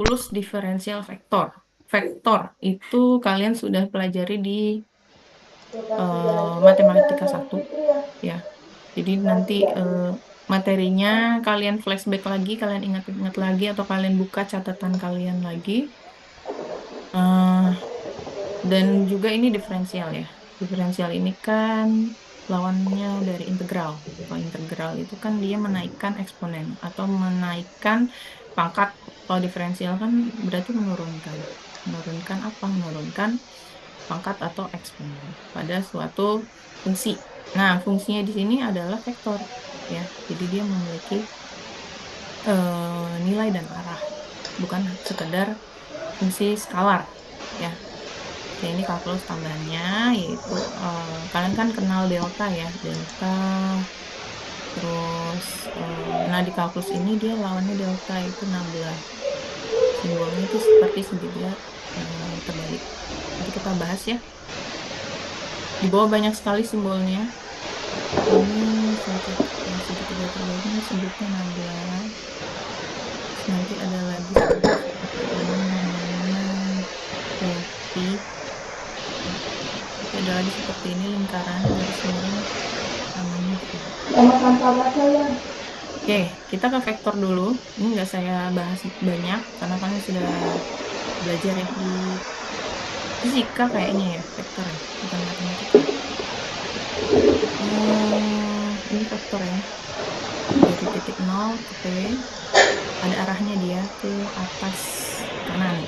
kalkulus diferensial vektor. Vektor itu kalian sudah pelajari di matematika 1 ya. Jadi nanti materinya kalian flashback lagi, kalian ingat-ingat lagi atau kalian buka catatan kalian lagi. Dan juga ini diferensial ya. Diferensial ini kan lawannya dari integral. Kalau integral itu kan dia menaikkan eksponen atau menaikkan pangkat. Kalau diferensial kan berarti menurunkan. Menurunkan apa? Menurunkan pangkat atau eksponen pada suatu fungsi. Nah, fungsinya di sini adalah vektor ya. Jadi dia memiliki nilai dan arah, bukan sekedar fungsi skalar ya. Oke, ini kalkulus tambahannya yaitu kalian kan kenal delta ya, delta. Terus nah di kalkulus ini dia lawannya delta itu 16. Simbolnya itu seperti segitiga terbalik. Nanti kita bahas ya. Di bawah banyak sekali simbolnya. Ini segitiga terbaliknya sebutnya 16. Terus nanti ada lagi seperti ini namanya roti. Ada lagi seperti ini lingkaran garis miring namanya Oke, kita ke vektor dulu. Ini nggak saya bahas banyak karena kalian sudah belajar ya di fisika kayaknya ya, vektor ya, bukan matematika. Ini vektor ya, dari titik 0 ke P, ada arahnya dia ke atas kanan.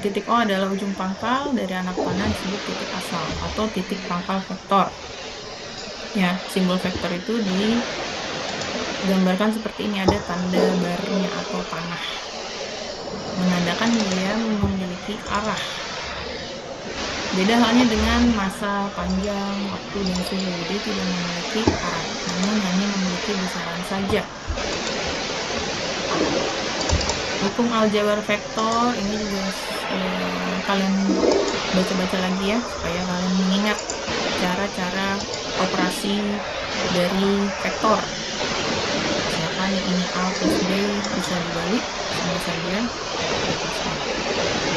Titik O adalah ujung pangkal dari anak panah disebut titik asal atau titik pangkal vektor. Ya, simbol vektor itu digambarkan seperti ini, ada tanda barnya atau panah, menandakan dia memiliki arah. Beda halnya dengan masa, panjang, waktu, dan suhu. Dia tidak memiliki arah, namun hanya memiliki besaran saja. Hukum aljabar vektor ini juga kalian baca-baca lagi ya, supaya kalian mengingat cara-cara operasi dari vektor. Misalkan ini A plus B bisa dibalik, sama saja A plus B.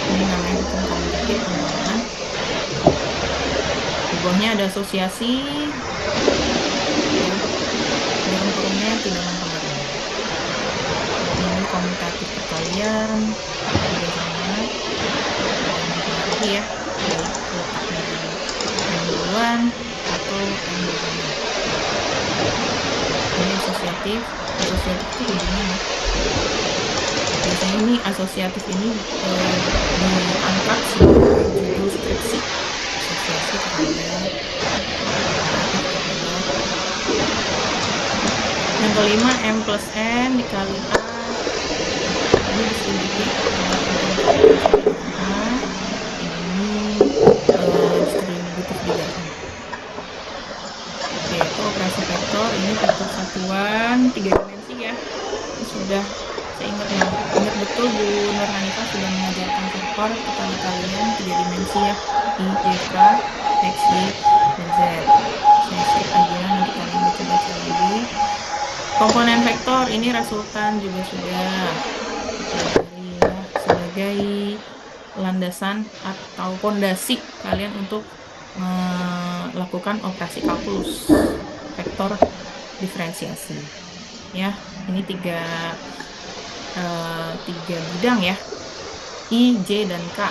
Ini namanya hukum komutatif pengulangan. Di bawahnya ada asosiasi, ya, dalam kurungnya tidak mempengaruhi. Ini komutatif perkalian, juga sama, tidak mempengaruhi ya, baik letaknya di M duluan atau M belakangan. Ini asosiatif itu hubungan ya. Biasanya ini asosiatif ini diangkat sebagai judul skripsi, asosiasi terhadap yang kelima M plus N dikali A ini distributif A, ini distributif juga. Oke, itu operasi vektor. Ini vektor satuan 3 dimensi ya. Ini sudah saya ingat betul Bu Nur Hanifah sudah mengajarkan vektor kepada kalian 3 dimensi ya, I, Y, K, X, Y, dan Z. Saya skip aja, nanti kalian baca-baca lagi. Komponen vektor ini resultan juga sudah dipelajari ya, sebagai landasan atau pondasi kalian untuk melakukan operasi kalkulus vektor diferensiasi ya. Ini tiga bidang ya, I, J, dan K.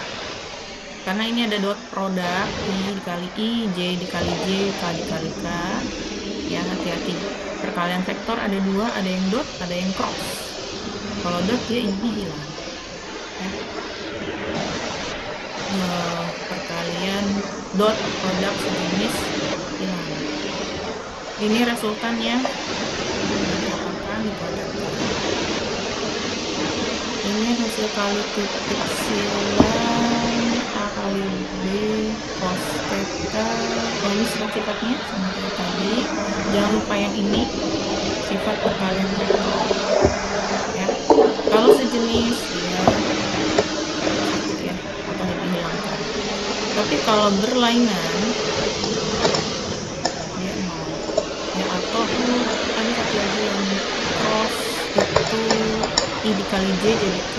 Karena ini ada dot produk, I dikali I, J dikali J, K dikali K ya, hati-hati. Perkalian vektor ada dua, ada yang dot, ada yang cross. Kalau dot dia ini hilang ya. Perkalian dot produk sejenis hilang. Ini resultannya diapakan, diprodukkan. Ini hasil kali titik silang A kali B cos theta. Ini sifatnya sama kayak tadi. Jangan lupa yang ini sifat perkalian vektor ya. Kalau sejenis ya satu ya, atau dihilangkan. Tapi kalau berlainan dia nol ya, atau ada satu lagi yang cross itu I dikali dikali J jadi K.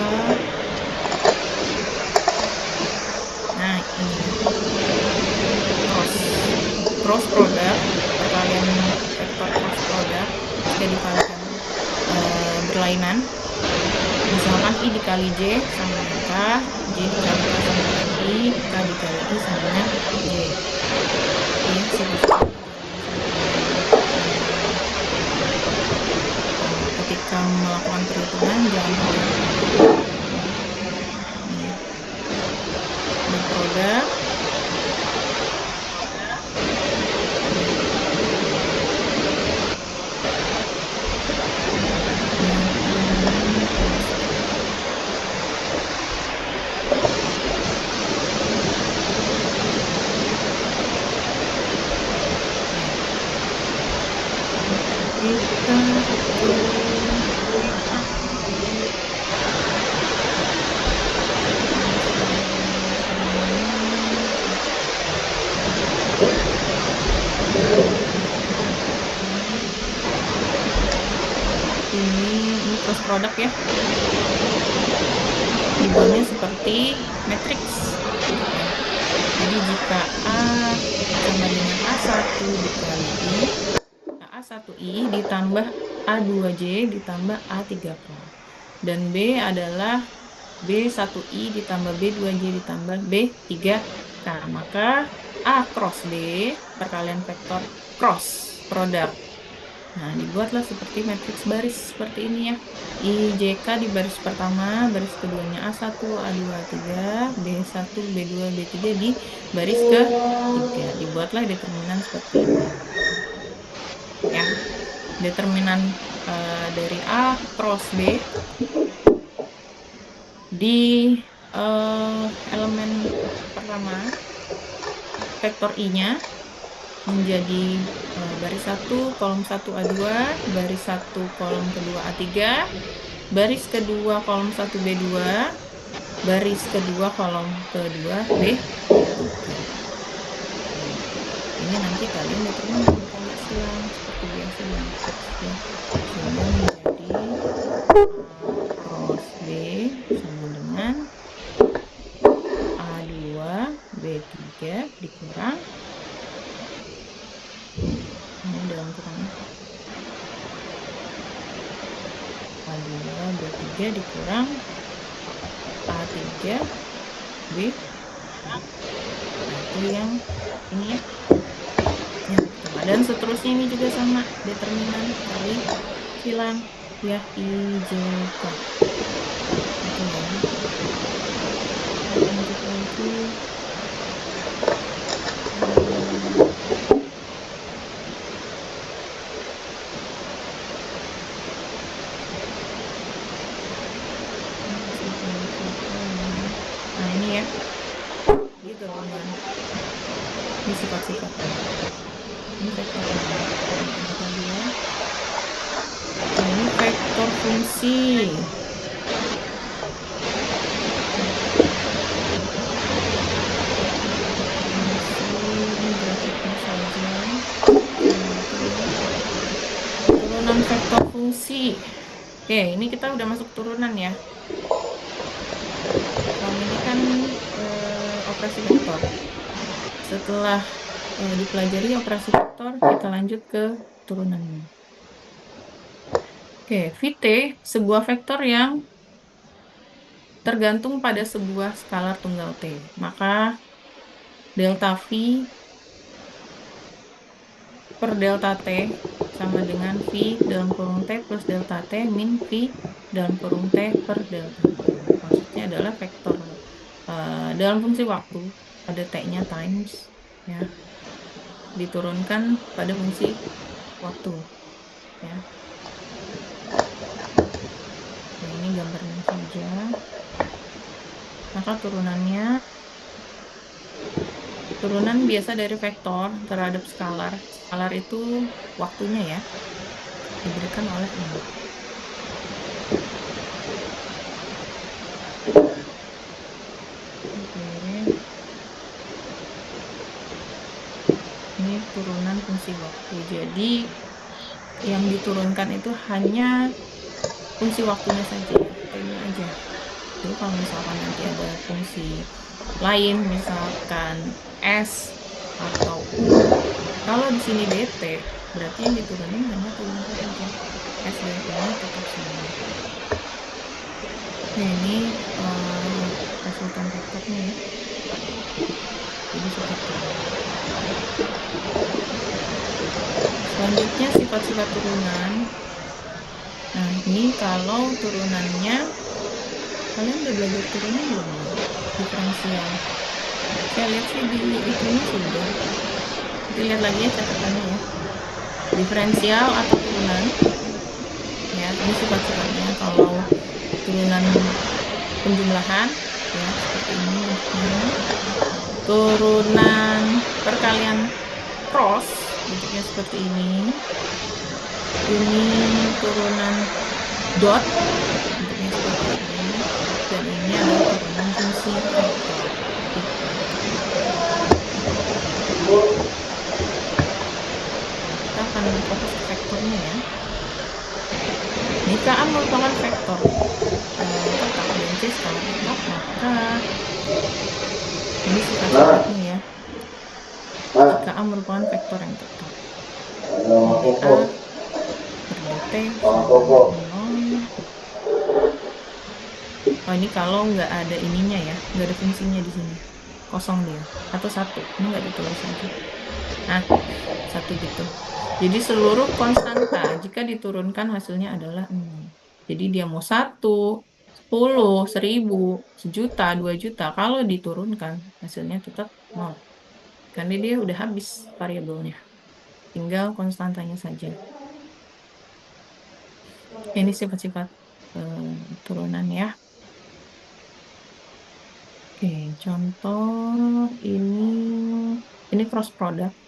Nah, ini cross product, perkalian vektor cross product jika dikalikan berlainan. Misalkan I dikali J sama dengan K, J dikali K sama dengan I, K dikali I sama dengan J. Ya, ketika melakukan perhitungan jangan sampai berproduk ini cross product ya, dibuatnya seperti matrix. Jadi jika A sama dengan A1 dikali I, A1I ditambah A2J ditambah A3K, dan B adalah B1I ditambah B2J ditambah B3K, maka A cross B perkalian vektor cross product. Nah, dibuatlah seperti matriks baris seperti ini ya. IJK di baris pertama, baris keduanya A1, A2, A3, B1, B2, B3 di baris ketiga. Dibuatlah determinan seperti ini. Ya, determinan dari A cross B di elemen pertama, vektor I-nya menjadi baris 1 kolom 1 A2, baris 1 kolom kedua A3, baris kedua kolom 1 B2, baris kedua kolom kedua B3. Ini nanti kalian determinan kalau silang seperti biasa dengan ya. Sehingga menjadi cross B sama dengan A2 B3 dikurang dalam kurangnya A2 B3 dikurang A3 B. Nah, itu yang ini ya. Dan seterusnya ini juga sama, determinan kali silang ya IJK. Itu ya. Lanjut lagi. Nah, ini ya. Gitu teman. Ini sifat-sifatnya. Ini vektor ya. Nah, ini vektor fungsi. Ini grafiknya saja. Turunan vektor fungsi. Oke, ini kita udah masuk turunan ya. Kalau ini kan operasi vektor. Setelah dipelajari operasi vektor, kita lanjut ke turunannya. Oke, Vt sebuah vektor yang tergantung pada sebuah skalar tunggal T. Maka delta V per delta T sama dengan V dalam kurung T plus delta T min V dalam kurung T per delta T. Maksudnya adalah vektor dalam fungsi waktu pada T-nya times ya, diturunkan pada fungsi waktu ya. Nah, ini gambarnya saja. Maka turunan biasa dari vektor terhadap skalar. Skalar itu waktunya ya, diberikan oleh ini. Ini turunan fungsi waktu. Jadi yang diturunkan itu hanya fungsi waktunya saja. dt-nya aja. Jadi kalau misalkan nanti ada fungsi lain, misalkan S atau U, kalau di sini dt, berarti yang diturunin hanya U-nya saja. S dan U-nya tetap sama. Nah, ini resultan vektornya ya. Jadi seperti ini. Selanjutnya sifat-sifat turunan. Nah, ini kalau turunannya, kalian udah belajar turunan belum ya? Diferensial. Saya lihat sih di itunya sudah. Nanti lihat lagi ya catatannya ya. Diferensial atau turunan. Ya, ini sifat-sifatnya. Kalau turunan penjumlahan, ya seperti ini bentuknya. Turunan perkalian cross, bentuknya seperti ini. Ini turunan dot, bentuknya seperti ini. Dan ini adalah turunan fungsi vektor. Kita akan fokus ke vektornya ya. Jika A merupakan vektor tetap dan C skala tetap, maka ini sifat-sifatnya ya. Jika A merupakan vektor yang tetap, A per dt sama 0. Oh, ini kalau nggak ada ininya ya, nggak ada fungsinya di sini, kosong dia, atau 1, ini nggak ditulis aja. Nah, 1 gitu. Jadi seluruh konstanta jika diturunkan hasilnya adalah 0. Jadi dia mau 1, 10, 1000, 1.000.000, 2.000.000, kalau diturunkan hasilnya tetap 0. Karena dia udah habis variabelnya. Tinggal konstantanya saja. Ini sifat-sifat turunan ya. Oke, contoh ini cross product.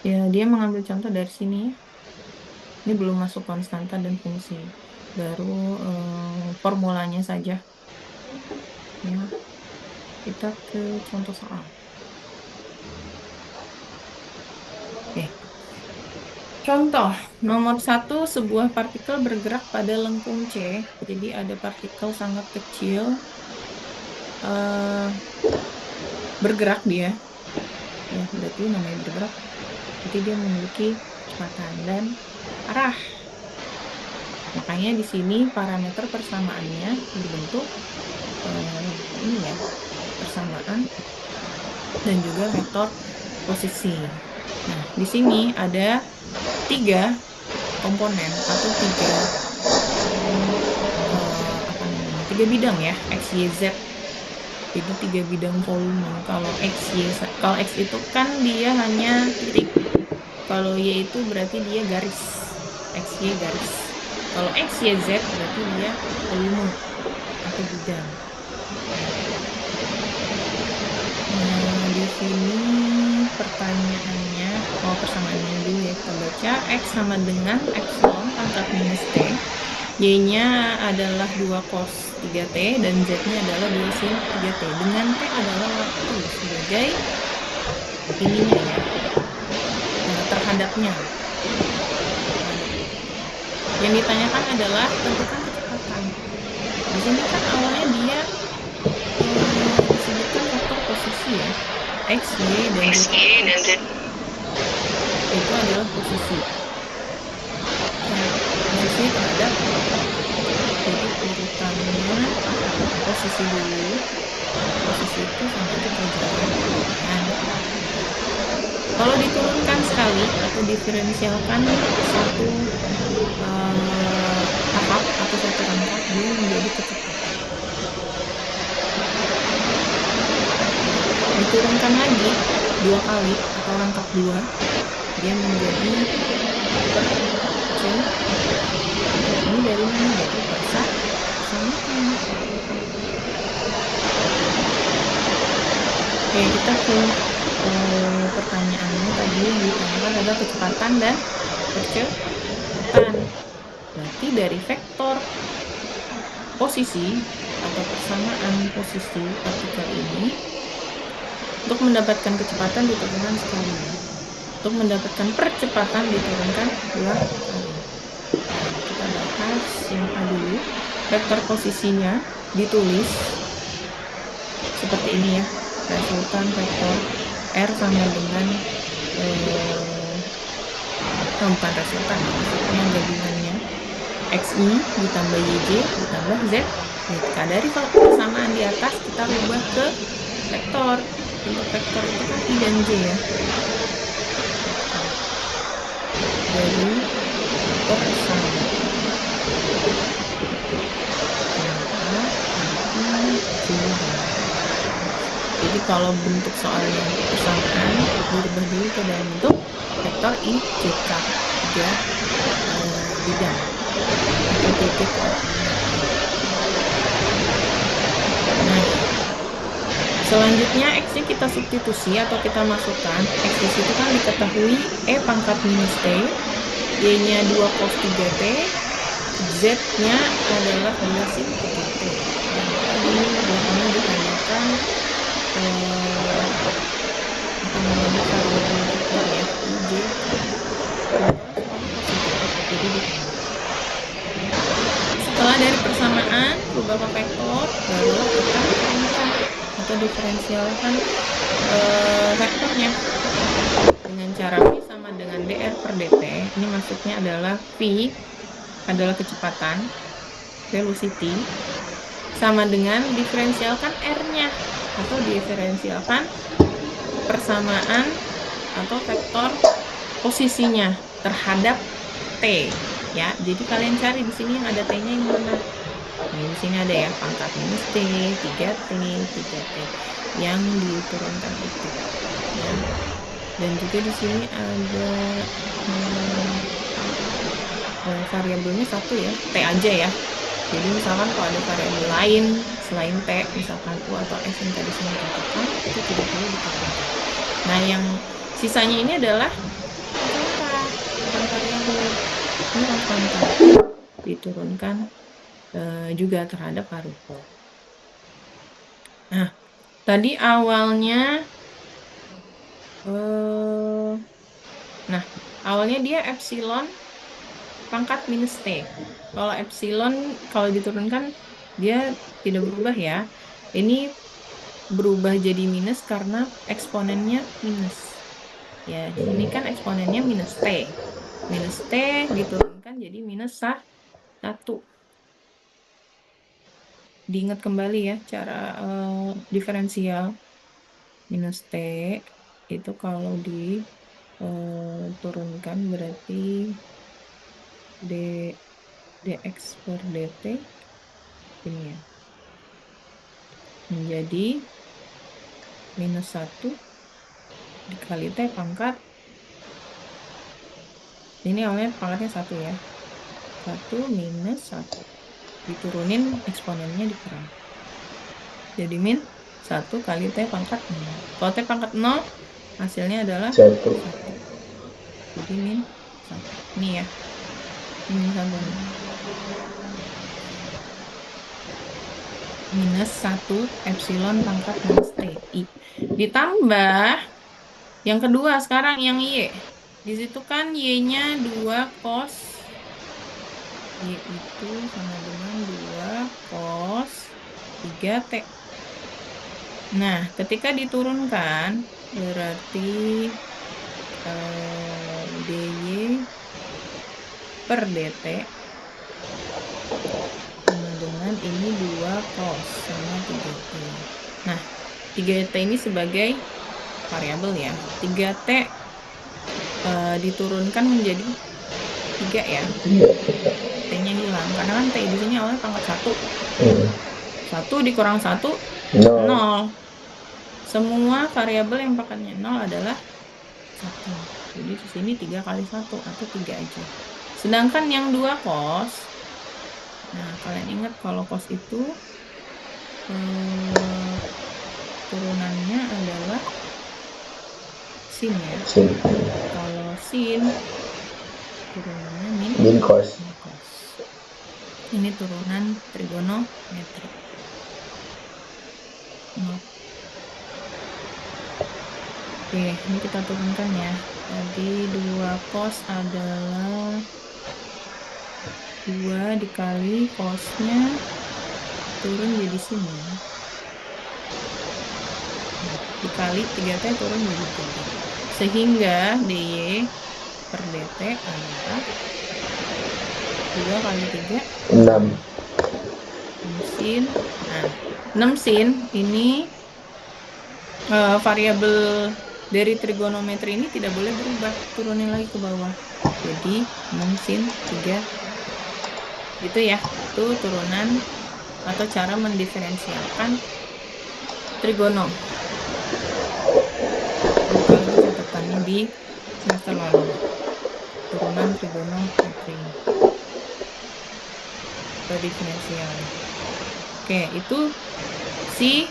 Ya, dia mengambil contoh dari sini ya. Ini belum masuk konstanta dan fungsi. Baru formulanya saja. Ya. Kita ke contoh soal. Oke. Contoh nomor 1, sebuah partikel bergerak pada lengkung C. Jadi ada partikel sangat kecil bergerak dia. Ya, berarti namanya bergerak. Jadi dia memiliki kecepatan dan arah. Makanya di sini parameter persamaannya berbentuk ini ya, persamaan dan juga vektor posisi. Nah, di sini ada 3 komponen atau 3 bidang ya, X, Y, Z. Jadi 3 bidang volume. Kalau X itu kan dia hanya titik. Kalau Y itu berarti dia garis. X, Y garis. Kalau X, Y, Z berarti dia volume atau bidang. Nah, di sini pertanyaannya, persamaannya dulu ya, kita baca. X sama dengan epsilon pangkat minus T. Y-nya adalah 2 cos 3T dan Z-nya adalah 2 sin 3T. Dengan T adalah waktu sebagai ininya ya, terhadapnya. Yang ditanyakan adalah tentukan kecepatan. Di sini kan awalnya dia disebutkan vektor posisi ya, X, Y, dan Z. Itu adalah posisi. Nah, posisi terhadap, jadi urutannya posisi dulu. Posisi itu sama aja jalan. Kalau diturunkan sekali atau diferensialkan satu tahap atau satu rangkap, dia menjadi kecepatan. Diturunkan lagi 2 kali atau rangkap 2, dia menjadi per C. Ini dari mana? Dari persamaan. Oke, kita ke pertanyaannya tadi yang ditanyakan adalah kecepatan dan percepatan. Berarti dari vektor posisi atau persamaan posisi partikel ini, untuk mendapatkan kecepatan diturunkan sekali. Untuk mendapatkan percepatan diturunkan 2 kali. Nah, kita bahas yang A dulu. vektor posisinya ditulis seperti ini ya, resultan vektor R sama dengan bukan resultan, maksudnya gabungannya XY ditambah YJ ditambah Z. Jika dari persamaan di atas kita rubah ke vektor. Untuk vektor itu kan I dan J ya. Dari persamaan. Jadi kalau bentuk soalnya persamaan dirubah dulu ke dalam bentuk vektor I, J, K, 3 bidang atau titik koordinat. Nah, selanjutnya X-nya kita substitusi atau kita masukkan. X di situ kan diketahui E pangkat minus T, Y-nya 2 cos 3T, Z-nya adalah 2 sin 3T. Dan tadi belakangnya ditandakan apa namanya variabel vektor ya, I, J, jadi setelah dari persamaan berubah ke vektor, barulah kita turunkan atau diferensialkan vektornya dengan cara V sama dengan dr per dt. Ini maksudnya adalah V adalah kecepatan, velocity, sama dengan diferensialkan R-nya atau diferensialkan persamaan atau vektor posisinya terhadap T ya. Jadi kalian cari di sini yang ada T-nya yang mana. Nah, di sini ada ya pangkat minus T, 3T, 3T yang diturunkan itu ya. Dan juga di sini ada variabelnya satu ya, T aja ya. Jadi misalkan kalau ada variabel lain selain T, misalkan U atau S yang tadi saya katakan, itu tidak perlu diturunkan. Nah, yang sisanya ini adalah bukan variabel, ini konstanta, diturunkan juga terhadap variabel. Nah, tadi awalnya awalnya dia epsilon pangkat minus T. Kalau epsilon kalau diturunkan dia tidak berubah ya. Ini berubah jadi minus karena eksponennya minus. Ya, ini kan eksponennya minus T. Minus T diturunkan jadi minus 1. Diingat kembali ya cara diferensial. Minus T itu kalau diturunkan berarti dx per dt ini ya menjadi minus 1 dikali T pangkat, ini awalnya pangkatnya 1 ya, 1 minus 1 diturunin eksponennya dikurang jadi min 1 kali T pangkat 0. Kalau T pangkat 0 hasilnya adalah 1. Jadi min 1 ini ya, min 1 minus 1 epsilon pangkat minus T I. Ditambah yang kedua sekarang yang Y. Di situ kan Y-nya 2 cos. Y itu sama dengan 2 cos 3T. Nah, ketika diturunkan berarti dy per dt sama dengan ini 2 cos sama 3T. Nah, 3T ini sebagai variabel ya. 3T diturunkan menjadi 3 ya. T-nya hilang karena kan T di sini awalnya pangkat 1. 1 dikurang 1 0. Semua variabel yang pangkatnya 0 adalah 1. Jadi di sini 3 kali 1 atau 3 aja. Sedangkan yang 2 cos, nah kalian ingat kalau cos itu turunannya adalah sin ya. Kalau sin turunannya min cos. Ini turunan trigonometri. Oke, ini kita turunkan ya. Tadi 2 cos adalah 2 dikali cosnya turun jadi sini. Dikali 3T turun jadi 3. Sehingga DY per DT adalah 2 kali 3 6. 6 sin. Nah, 6 sin ini variabel dari trigonometri ini tidak boleh berubah, turunin lagi ke bawah. Jadi 6 sin 3 gitu ya. Itu turunan atau cara mendiferensialkan trigono. Buka lagi catatannya di semester lalu. Turunan trigonometri. Atau diferensial. Oke, itu si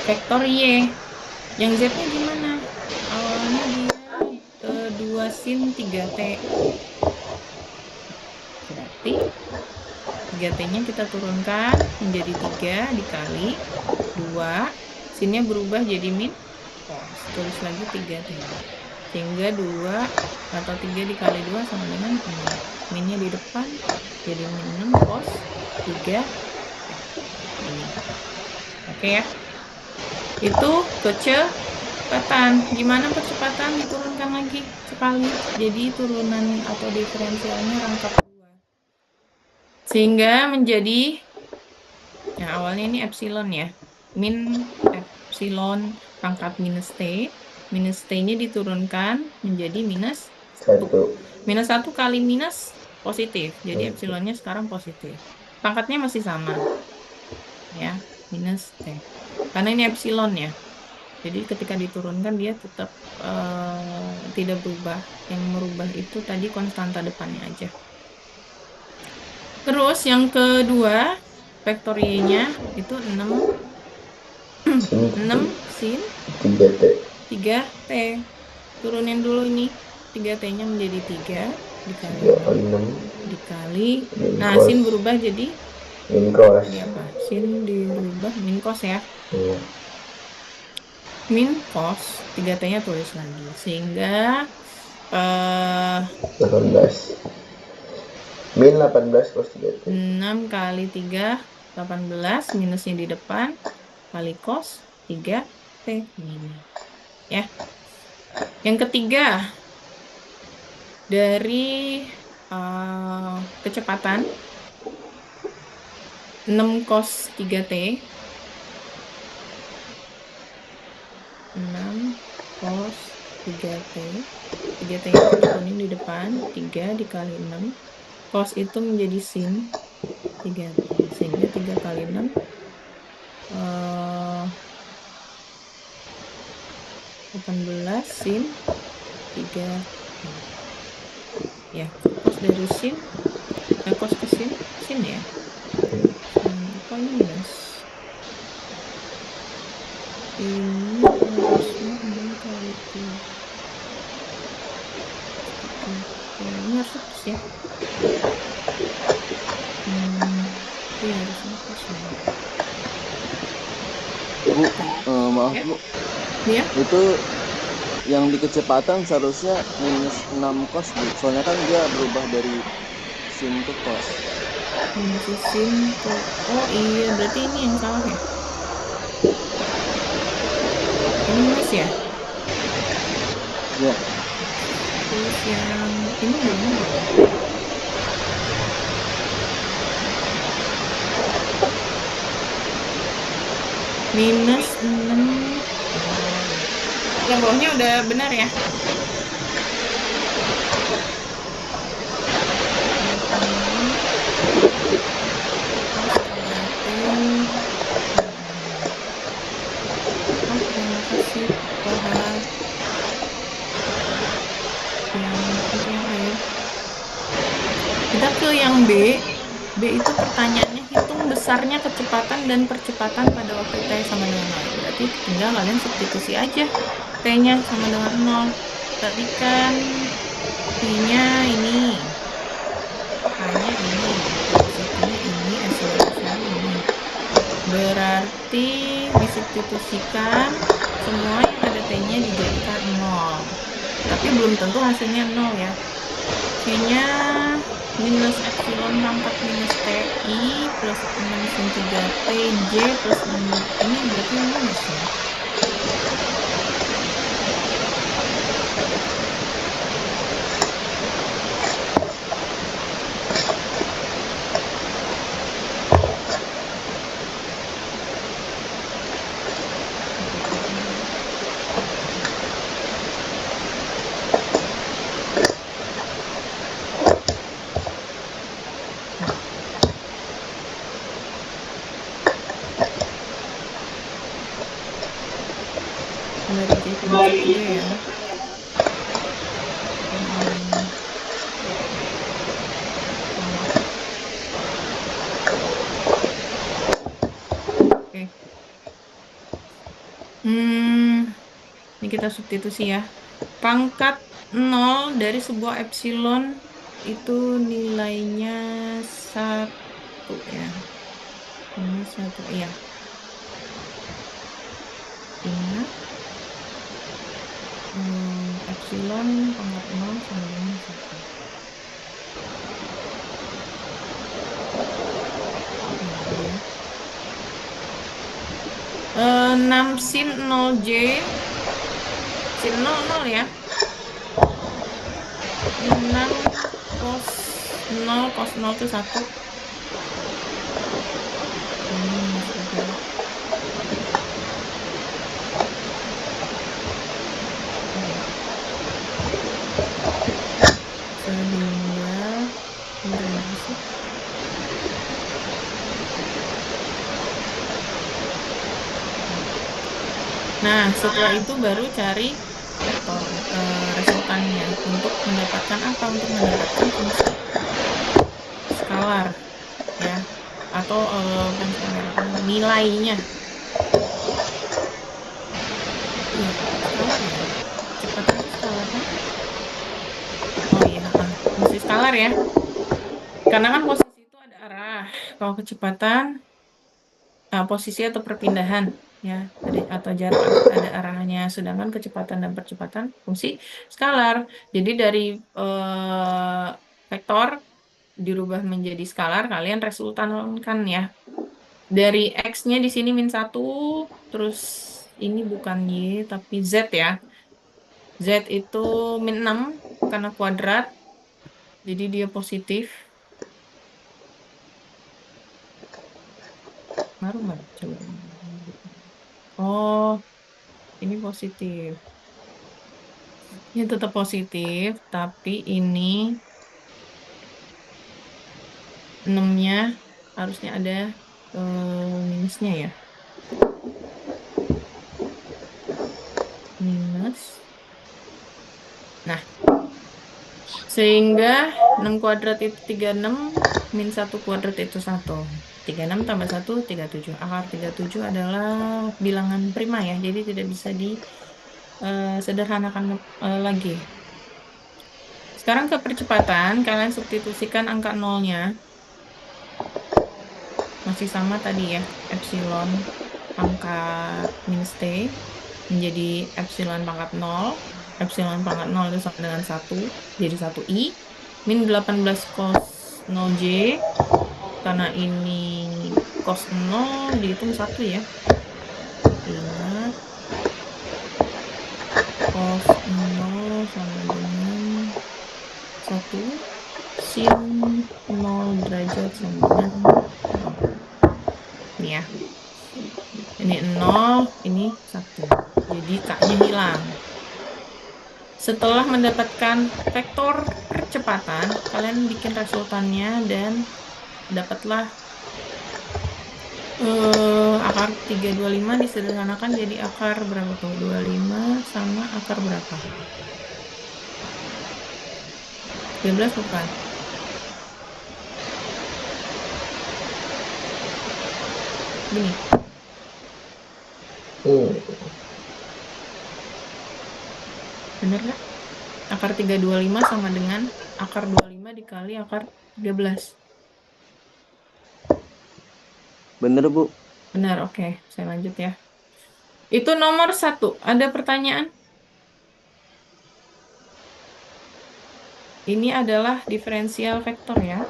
vektor Y. Yang Z-nya gimana? Awalnya dia 2 sin 3T. Berarti 3T-nya kita turunkan menjadi 3 dikali 2. Sinnya berubah jadi min cos. Tulis lagi 3T. Sehingga 2 atau 3 dikali 2 sama dengan 6. Minnya di depan jadi min 6 cos 3 T. Ini. Oke ya. Itu kecepatan. Gimana percepatan? Diturunkan lagi sekali. Jadi turunan atau diferensialnya rangkap 2. Sehingga menjadi, nah awalnya ini epsilon ya. Min epsilon pangkat minus T. Minus T-nya diturunkan menjadi minus 1. 1. Minus 1 kali minus positif. Jadi epsilonnya sekarang positif. Pangkatnya masih sama. Ya, minus T. Karena ini epsilon ya. Jadi ketika diturunkan dia tetap tidak berubah. Yang merubah itu tadi konstanta depannya aja. Terus yang kedua, vektor Y-nya itu 6 sin 3T. 3T. Turunin dulu ini. 3T-nya menjadi 3 dikali 6 dikali. min Nah, cos. sin berubah jadi Min cos. jadi apa? Sin dirubah min cos ya. Iya. Min cos 3T-nya tulis lagi. Sehingga 18. Min 18 cos 3T. 6 kali 3 18 minusnya di depan kali cos 3T ini ya. Yang ketiga dari kecepatan 6 cos 3T 6 cos 3T 3T nya turunin di depan 3 dikali 6 cos itu menjadi sin 3T sehingga 3 kali 6 18 sin 3 ya. Cos dari sin cos ke sin ya. Apa ini minus? Ini harusnya 6 kali 3. Ini harus plus ya. Iya harusnya plus ya. Bu, maaf Bu. Ya. Itu yang di kecepatan seharusnya minus 6 cos Bu. Soalnya kan dia berubah dari sin ke cos. Minus sin ke, oh iya berarti ini yang salah ya. Ini minus ya. Ya. Terus yang ini udah benar. Minus 6. Yang bawahnya udah benar ya. Terima kasih Bapak. Yang A ya. Kita ke yang B. B itu pertanyaannya hitung besarnya kecepatan dan percepatan pada waktu T sama dengan 0. Berarti tinggal kalian substitusi aja. T-nya sama dengan 0. Tadi kan I-nya ini. H-nya ini. Velocity-nya ini. Acceleration-nya ini. Berarti disubstitusikan semua yang ada T-nya dijadikan 0. Tapi belum tentu hasilnya 0 ya. Oke-nya minus epsilon pangkat minus TI plus 6 sin 3 TJ plus ini berarti minus ya. Dari J pencet juga ya. Salah. Oke. Ini kita substitusi ya. Pangkat 0 dari sebuah epsilon itu nilainya 1 ya. Minus 1, iya. Ingat, epsilon pangkat 0 sama dengan 1. Ya. 6 sin 0J sin 0 ya. 6 cos 0 itu 1. Ini minus 3. Sehingga berapa sih? Nah, setelah itu baru cari vektor resultannya untuk mendapatkan apa? Untuk mendapatkan fungsi skalar ya, atau bukan skalar, nilainya. Iya, skalar ya. Kecepatan itu skalar kan? Oh iya, fungsi skalar ya. Karena kan posisi itu ada arah. Kalau kecepatan, posisi atau perpindahan ya, atau jarak ada arahnya. Sedangkan kecepatan dan percepatan fungsi skalar. Jadi dari vektor dirubah menjadi skalar, kalian resultankan ya. Dari X-nya di sini -1, terus ini bukan Y, tapi Z ya. Z itu -6 karena kuadrat, jadi dia positif. Ngaruh nggak? Coba. Oh, ini positif. Ini tetap positif, tapi ini 6-nya harusnya ada minusnya ya. Minus. Nah, sehingga 6 kuadrat itu 36, min 1 kuadrat itu 1. 36 tambah 1, 37. Akar 37 adalah bilangan prima ya, jadi tidak bisa disederhanakan lagi. Sekarang ke percepatan, kalian substitusikan angka nolnya. Masih sama tadi ya, epsilon pangkat minus T menjadi epsilon pangkat 0. Epsilon pangkat 0 itu sama dengan 1, jadi 1i. Min 18 cos 0J, karena ini cos 0 dihitung 1 ya. Ingat, cos 0 sama dengan 1, sin 0 derajat sama dengan 0. Ini ya. Ini 0, ini 1. Jadi K-nya hilang. Setelah mendapatkan vektor percepatan, kalian bikin resultannya dan dapatlah akar 325 disederhanakan jadi akar berapa tuh? 25 sama akar berapa? 13 bukan? Gini. Bener nggak? Akar 325 sama dengan akar 25 dikali akar 13. Bener, Bu. Benar, oke. Saya lanjut ya. Itu nomor 1. Ada pertanyaan? Ini adalah diferensial vektor ya.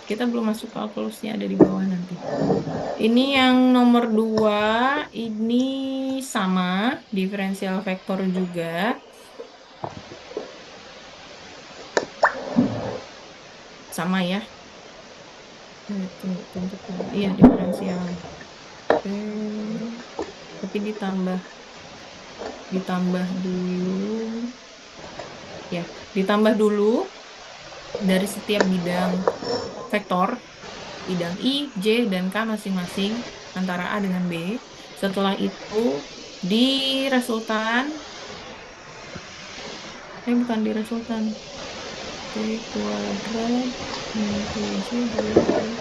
Kita belum masuk kalkulusnya, ada di bawah nanti. Ini yang nomor 2, ini sama, diferensial vektor juga. Sama ya. Tunjuk dulu. Iya, diferensial. Oke. Tapi ditambah dulu. Ya, ditambah dulu dari setiap bidang vektor, bidang I, J, dan K masing-masing antara A dengan B. Setelah itu di resultan, bukan di resultan, T kuadrat min TJ dua X.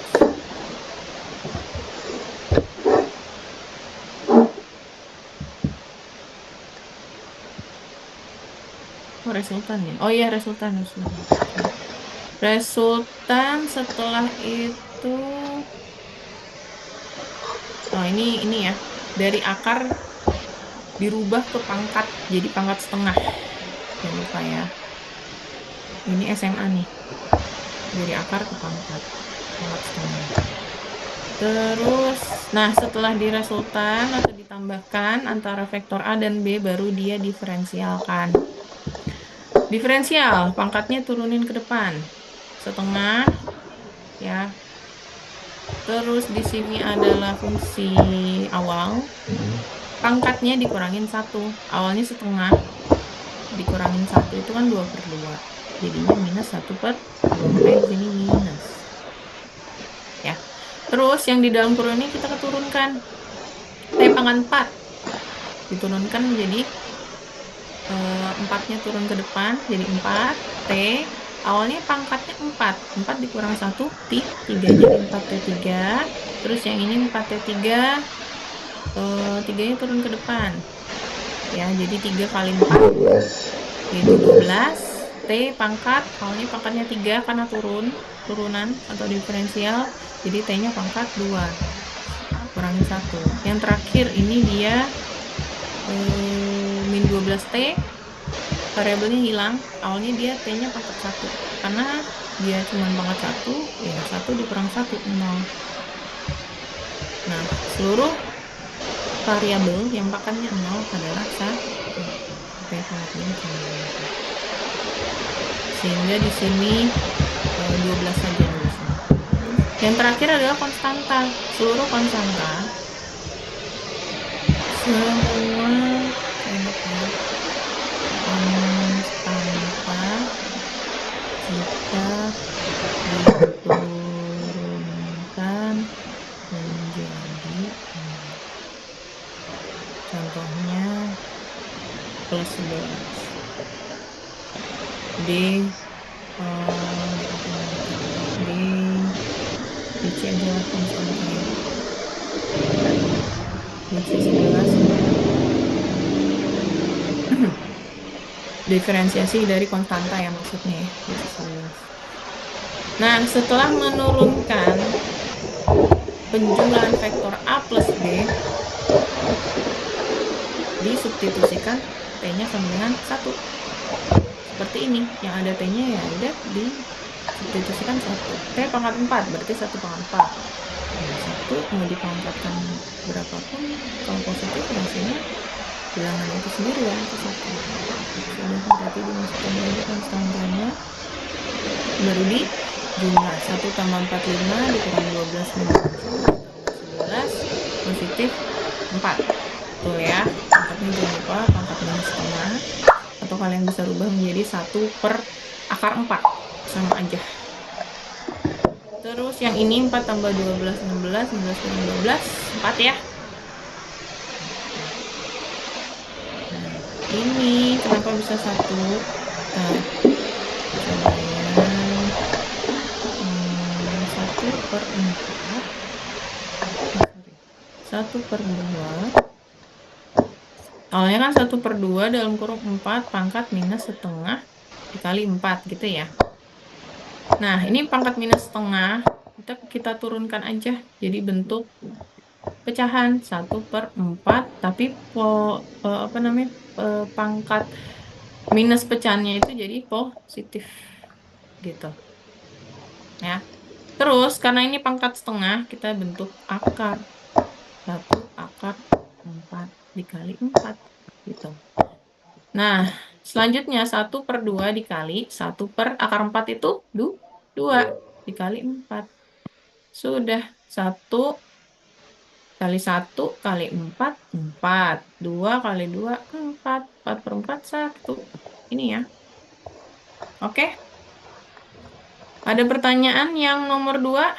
Oh, resultan ya? Oh iya, resultan. Resultan setelah itu, oh ini ya, dari akar dirubah ke pangkat, jadi pangkat setengah. Jangan lupa ya. Ini SMA nih. Dari akar ke pangkat setengah. Terus, nah setelah diresultan atau ditambahkan antara vektor A dan B, baru dia diferensialkan. Diferensial, pangkatnya turunin ke depan. Setengah, ya. Terus di sini adalah fungsi awal. Pangkatnya dikurangin 1. Awalnya setengah, dikurangin 1 itu kan 2/2. Jadinya minus 1/2, makanya di sini minus. Ya. Terus yang di dalam kurung ini kita keturunkan. T pangkat 4 diturunkan menjadi 4-nya turun ke depan, jadi 4. T awalnya pangkatnya 4. 4 dikurang 1, 3 jadi 4T3. Terus yang ini 4T3, 3-nya turun ke depan. Ya, jadi 3 kali 4 12. jadi 12. T pangkat, awalnya pangkatnya 3 karena turunan atau diferensial, jadi T-nya pangkat 2. Kurangin 1. Yang terakhir ini dia min 12T, variabelnya hilang. Awalnya dia T-nya pangkat 1. Karena dia cuma pangkat 1, ya 1 dikurang 1, 0. Nah, seluruh variabel yang pangkatnya 0 adalah 1. T pangkatnya 0. Sehingga di sini 12 saja nulisnya. Yang terakhir adalah konstanta. Seluruh konstanta semua konstanta jika diturunkan menjadi, contohnya plus 11. D DC adalah konstanta. DC 11 diferensiasi dari konstanta ya maksudnya ya. DC 11. Nah, setelah menurunkan penjumlahan vektor A plus B, disubstitusikan T-nya sama dengan 1. Seperti ini, yang ada T-nya ya udah disubstitusikan 1. T pangkat 4, berarti 1 pangkat 4. Nah, 1 mau dipangkatkan berapapun, kalau positif hasilnya bilangan itu sendiri ya, itu 1. Sudah, berarti dimasukkan lagi konstantanya, baru di jumlah 1 tambah 45 dikurang 12 tambah 11 positif 4. Tuh ya, pangkatnya jangan lupa pangkat minus setengah, atau kalian bisa rubah menjadi 1 per akar 4, sama aja. Terus yang ini 4 tambah 12 16, 16 kurang 12 4 ya. Nah, ini kenapa bisa 1? Nah, coba ya. 1/2. Awalnya kan 1/2 dalam kurung 4 pangkat minus setengah dikali 4 gitu ya. Nah, ini pangkat minus setengah, kita turunkan aja jadi bentuk pecahan 1/4, tapi pangkat minus pecahannya itu jadi positif gitu ya. Terus karena ini pangkat setengah, kita bentuk akar. 1 akar 4 dikali 4 gitu. Nah, selanjutnya 1/2 dikali 1/akar 4 itu 2 dikali 4. Sudah 1 kali 1 kali 4 4. 2 kali 2 4. 4/4 1. Ini ya. Oke. Ada pertanyaan yang nomor 2?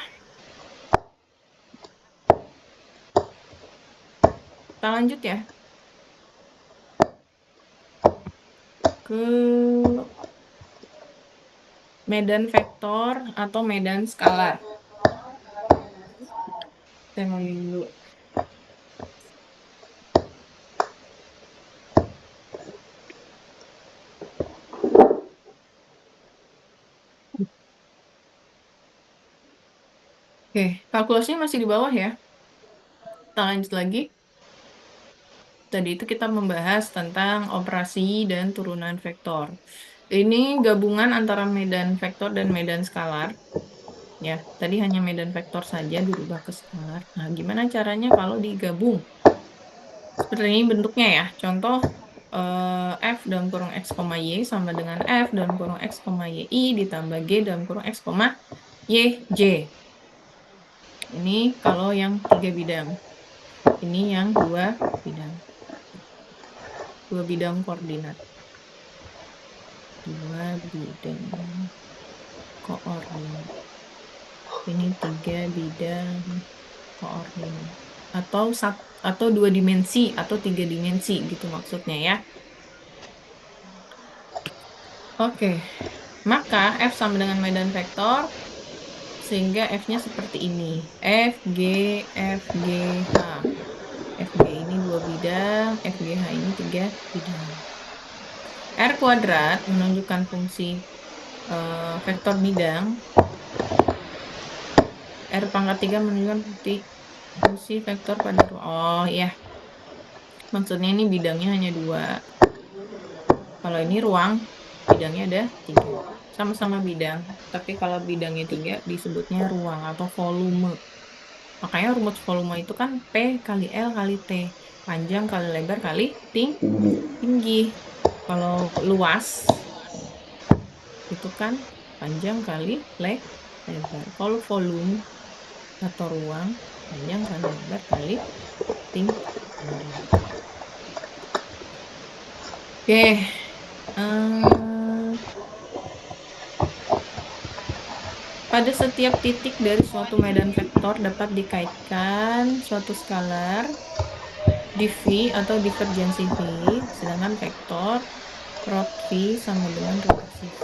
Kita lanjut ya ke medan vektor atau medan skalar. Saya mau minum dulu. Oke, kalkulasinya masih di bawah ya. Kita lanjut lagi. Tadi itu kita membahas tentang operasi dan turunan vektor. Ini gabungan antara medan vektor dan medan skalar. Ya, tadi hanya medan vektor saja dirubah ke skalar. Nah, gimana caranya kalau digabung? Seperti ini bentuknya ya. Contoh F dalam kurung X, Y sama dengan F dalam kurung X, Y ditambah G dalam kurung X, Y, J. Ini kalau yang 3 bidang. Ini yang 2 bidang. 2 bidang koordinat. 2 bidang koordinat. Ini 3 bidang koordinat. Atau 2 dimensi atau 3 dimensi gitu maksudnya ya. Oke. Maka F sama dengan medan vektor sehingga F-nya seperti ini. F, G, F, G, H. F, G ini 2 bidang, F, G, H ini 3 bidang. R kuadrat menunjukkan fungsi vektor bidang. R pangkat 3 menunjukkan fungsi vektor pada ruang. Oh ya, maksudnya ini bidangnya hanya 2. Kalau ini ruang, bidangnya ada 3. Sama-sama bidang, tapi kalau bidangnya 3 disebutnya ruang atau volume. Makanya rumus volume itu kan P kali L kali T. Panjang kali lebar kali tinggi. Kalau luas, itu kan panjang kali lebar. Kalau volume atau ruang, panjang kali lebar kali tinggi. Oke. Pada setiap titik dari suatu medan vektor dapat dikaitkan suatu skalar dV atau divergensi V, sedangkan vektor rot V sama dengan rotasi V.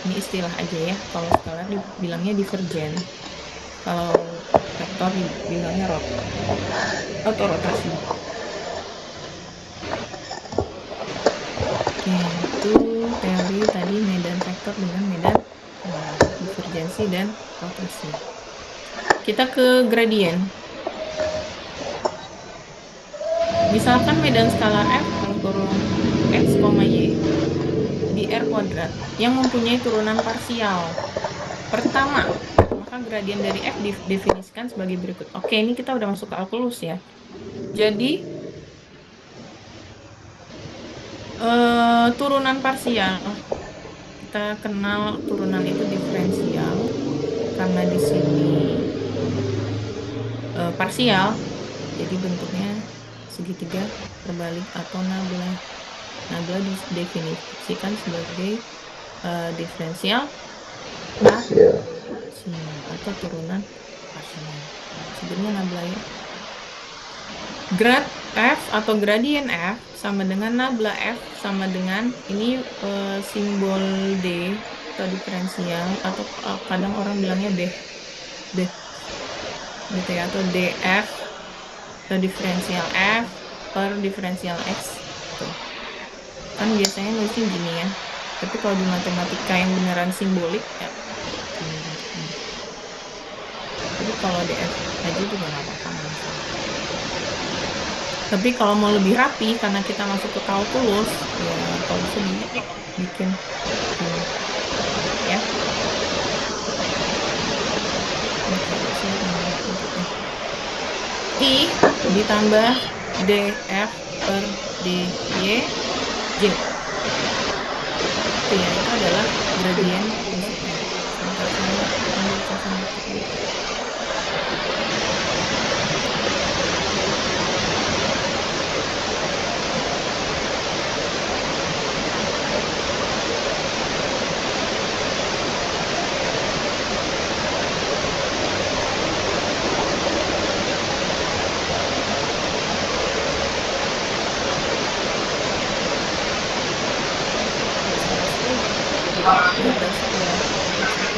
Ini istilah aja ya, kalau skalar dibilangnya divergen, kalau vektor dibilangnya rot atau rotasi. Oke, itu teori tadi medan vektor dengan medan divergensi dan rotasi. Kita ke gradien. Misalkan medan skalar F dalam kurung X, Y di R kuadrat yang mempunyai turunan parsial. Pertama, maka gradien dari F didefinisikan sebagai berikut. Oke, ini kita udah masuk ke kalkulus ya. Jadi, turunan parsial. Kita kenal turunan itu diferensial. Karena di sini parsial, jadi bentuknya segitiga terbalik atau nabla. Nabla didefinisikan sebagai diferensial parsial atau turunan parsial. Sebenarnya nabla ya. Grad F atau gradien F sama dengan nabla F sama dengan ini simbol D atau diferensial atau kadang orang bilangnya D gitu ya, atau DF atau diferensial F per diferensial X gitu. Kan biasanya nulisnya gini ya, tapi kalau di matematika yang beneran simbolik ya jadi kalau DF aja juga nggak apa-apa. Tapi kalau mau lebih rapi, karena kita masuk ke kalkulus, ya kalau bisa bikin gini, ya. Oke, siap bentuknya. I ditambah DF per DY, J. Itu ya, itu adalah gradien prinsipnya. Sebentar saya ambil calculator dulu. Nggak berasa ya,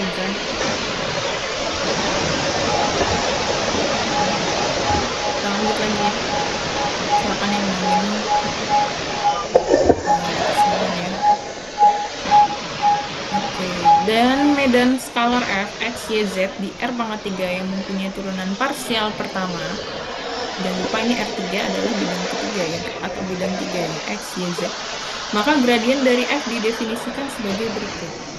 hujan. Kita lanjut lagi ya. Silakan yang mau ini silakan ya. Oke, dan medan skalar f, x, y, z di R pangkat 3 yang mempunyai turunan parsial pertama. Jangan lupa ini R3 adalah bidang ketiga ya, atau bidang 3 ya, x, y, z. Maka gradien dari f didefinisikan sebagai berikut.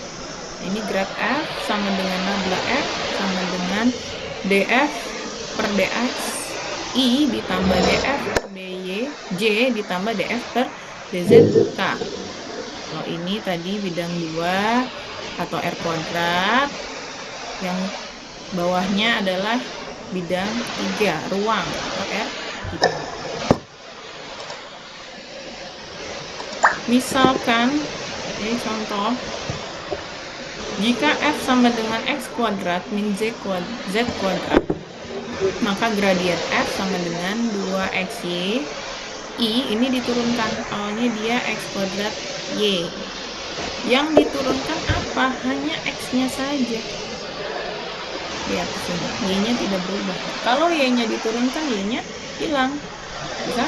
Ini grad f sama dengan nabla f sama dengan df per dx I ditambah df per dy, j ditambah df per dzk. Kalau ini tadi bidang 2 atau R kuadrat, yang bawahnya adalah bidang 3, ruang atau R3. Misalkan, ini contoh, jika f sama dengan x kuadrat min z kuadrat, maka gradien f sama dengan 2xy. I ini diturunkan, awalnya dia x kuadrat y. Yang diturunkan apa? Hanya x-nya saja. Lihat di sini, y-nya tidak berubah. Kalau y-nya diturunkan, y-nya hilang. Bisa?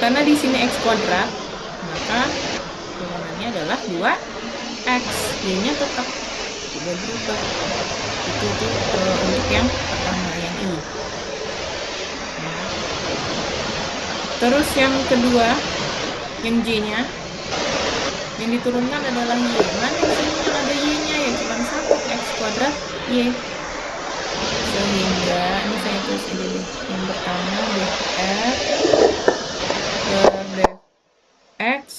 Karena di sini x kuadrat, maka turunannya adalah 2x. Y-nya tetap tidak berubah. Itu untuk yang pertama, yang I. Ya. Terus yang kedua, yang J-nya, yang diturunkan adalah Y. Mana di sini yang ada Y-nya? Ya cuma 1, x kuadrat Y. Sehingga, ini saya tulis aja deh. Yang pertama, df per dx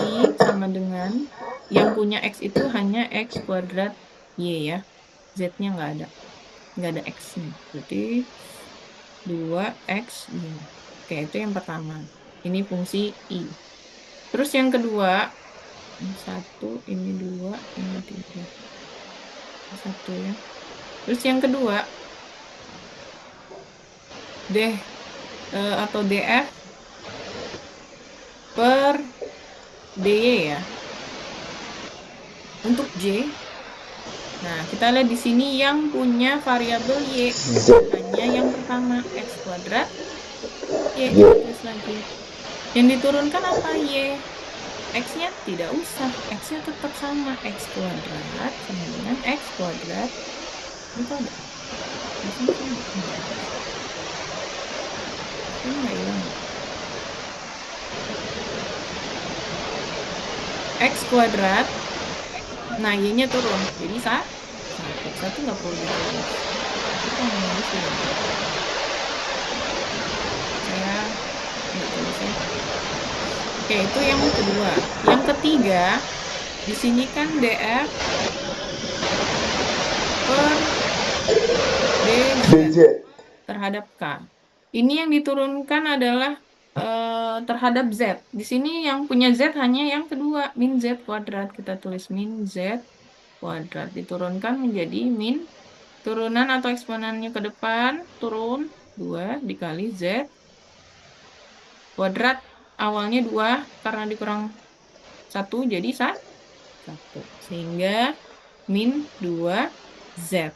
I sama dengan, yang punya x itu hanya x kuadrat Y ya. Z-nya nggak ada. Nggak ada x-nya. Berarti 2x Y. Oke, itu yang pertama. Ini fungsi I. Terus yang kedua, 1, ini 2, ini 3. 1 ya. Terus yang kedua, atau df per dy ya. Untuk J, nah kita lihat di sini yang punya variabel y hanya yang pertama, x kuadrat y. Terus lagi, yang diturunkan apa? Y. X-nya tidak usah, X-nya tetap sama, x kuadrat sama dengan x kuadrat. Itu ada. Ini nggak hilang. X kuadrat, nah y-nya turun, jadi satu nggak perlu ditulis. Kita menulis ya. Saya nggak tulis ya. Oke, itu yang kedua. Yang ketiga, di sini kan df per dz terhadap k. Ini yang diturunkan adalah terhadap z. Di sini yang punya z hanya yang kedua, min z kuadrat. Kita tulis min z kuadrat. Diturunkan menjadi min, turunan atau eksponennya ke depan, turun 2 dikali z kuadrat. Awalnya 2, karena dikurang 1 jadi 1. Sehingga min 2z.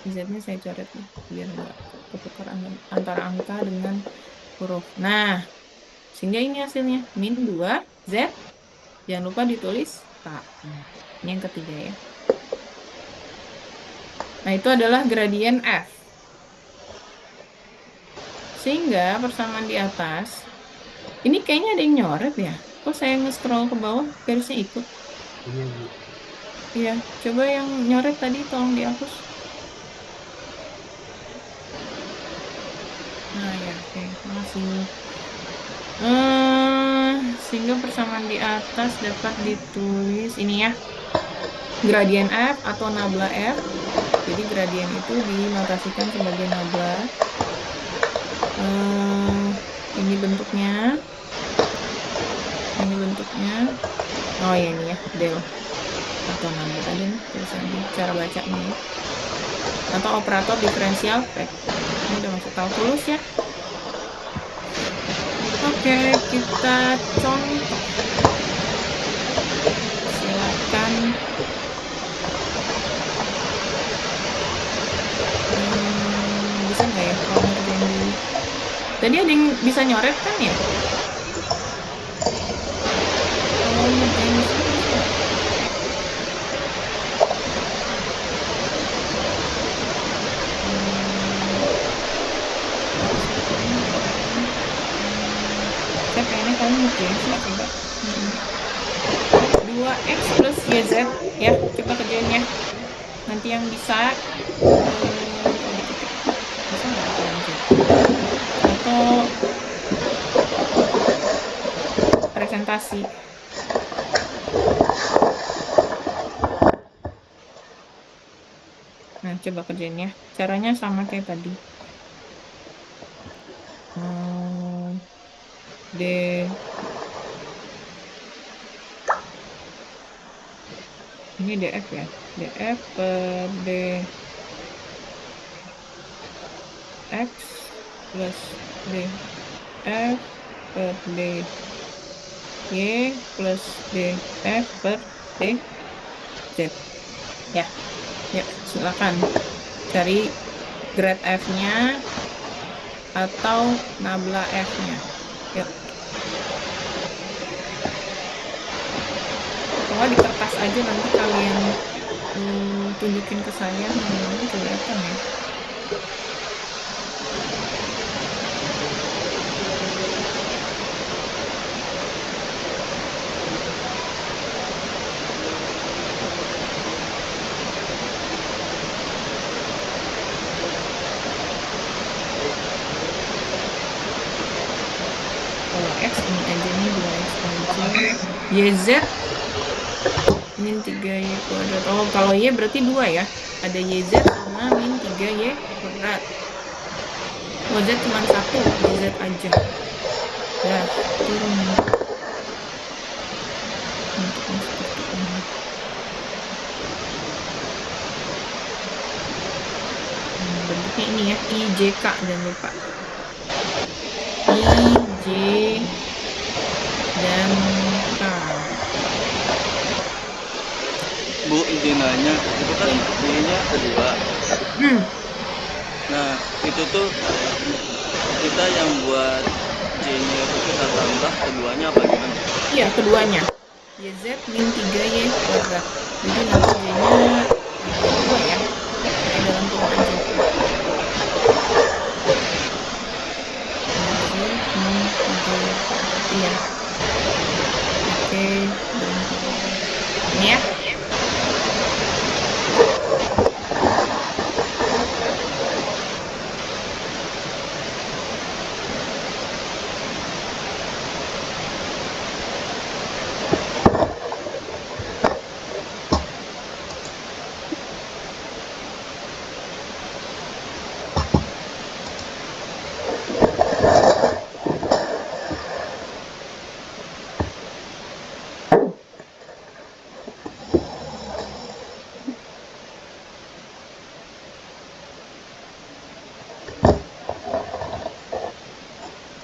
Z-nya saya coret ya, biar nggak ketukar antara angka dengan huruf. Nah, sehingga ini hasilnya min 2z. Jangan lupa ditulis k. Ini yang ketiga ya. Nah, itu adalah gradien f. Sehingga persamaan di atas, ini kayaknya ada yang nyoret ya. Kok saya nge-scroll ke bawah, garisnya ikut. Iya, Bu. Iya, coba yang nyoret tadi tolong dihapus. Nah ya, oke, makasih. Sehingga persamaan di atas dapat ditulis ini ya, gradien F atau nabla F. Jadi gradien itu dinotasikan sebagai nabla. Ini bentuknya. Ini bentuknya. Oh ya ini ya, del atau nabla ada nih tulisannya. Cara bacanya ya. Atau operator diferensial F. Ini udah masuk kalkulus ya. Oke, kita contoh. Silakan. Bisa nggak ya kalau ngerjain dulu? Tadi ada yang bisa nyoret kan ya? Kalau ngerjain di sini bisa nggak? Saya pengennya kamu ngerjain sih, coba. 2x plus YZ ya, coba kerjain ya. Nanti yang bisa kalau diketik bisa nggak atau lanjut? Atau presentasi. Nah, coba kerjain ya. Caranya sama kayak tadi. D ini DF ya. DF per DX plus DF per DY plus DF per DZ. Ya, ya silakan cari grad F-nya atau nabla F-nya. Yuk. Atau di kertas aja nanti kalian tunjukin ke saya, nanti kelihatan ya. Kalau X ini aja nih 2X aja. YZ min 3Y kuadrat. Oh, kalau Y berarti 2 ya. Ada YZ sama min 3Y kuadrat. Oh, Z cuma 1, YZ aja. Dah, turun. Bentuknya seperti ini. Bentuknya ini ya, IJK, jangan lupa. IJ dan K. Bu, izin nanya, itu kan Y-nya kedua. Nah, itu tuh kita yang buat J-nya itu kita tambah keduanya apa gimana? Iya, keduanya. YZ min 3Y kuadrat. Jadi nanti Y-nya ada 2 ya. Pakai dalam kurung aja. YZ min 3Y kuadrat. Iya. Oke, dalam kurung. Ini ya.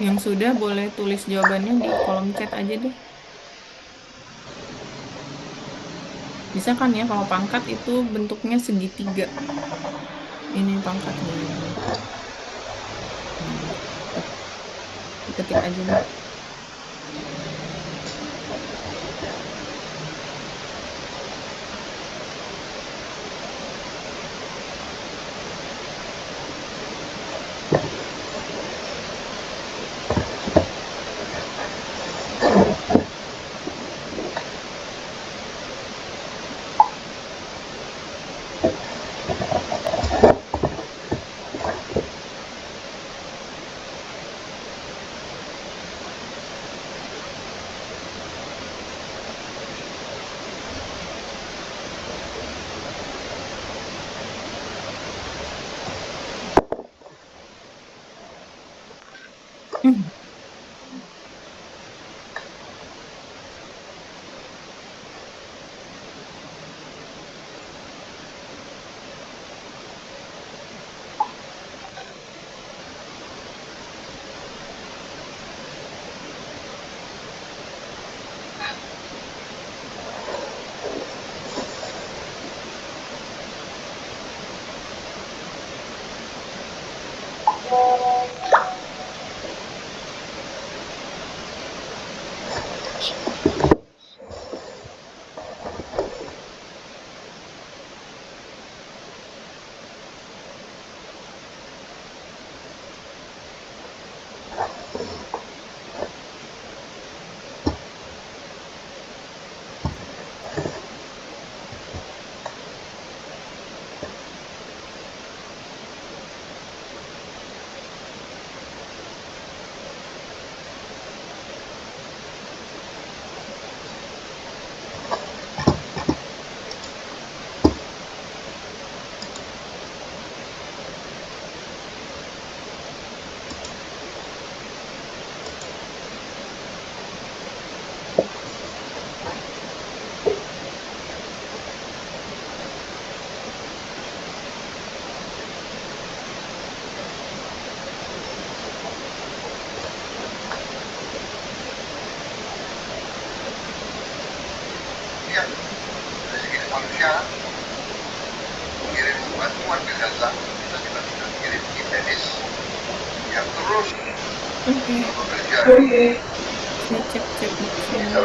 Yang sudah boleh tulis jawabannya di kolom chat aja deh. Bisa kan ya, kalau pangkat itu bentuknya segitiga. Ini pangkatnya. Ketik aja deh. Oke, saya cek boxnya.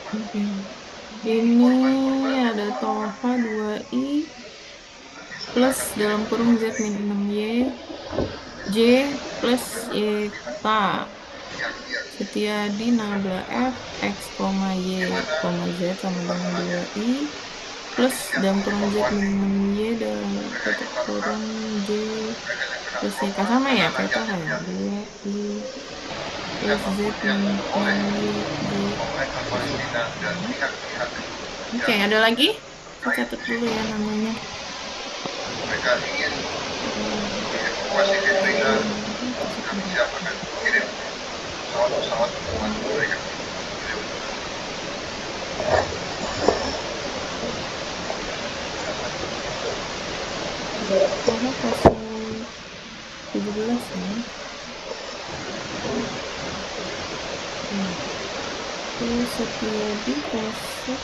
Oke. Ini ada Toha 2i plus dalam kurung Z min 6Y, J plus YK, Setiadi nabla F, X, Y, Z sama dengan 2i plus dalam kurung Z min 6Y dalam tutup kurung J plus YK sama ya kayak Toha ya, 2i plus Z min 6Y, J. Oke, ada lagi? Saya catat dulu ya namanya. Toha pasal 17 ya. Terus Setiadi pasal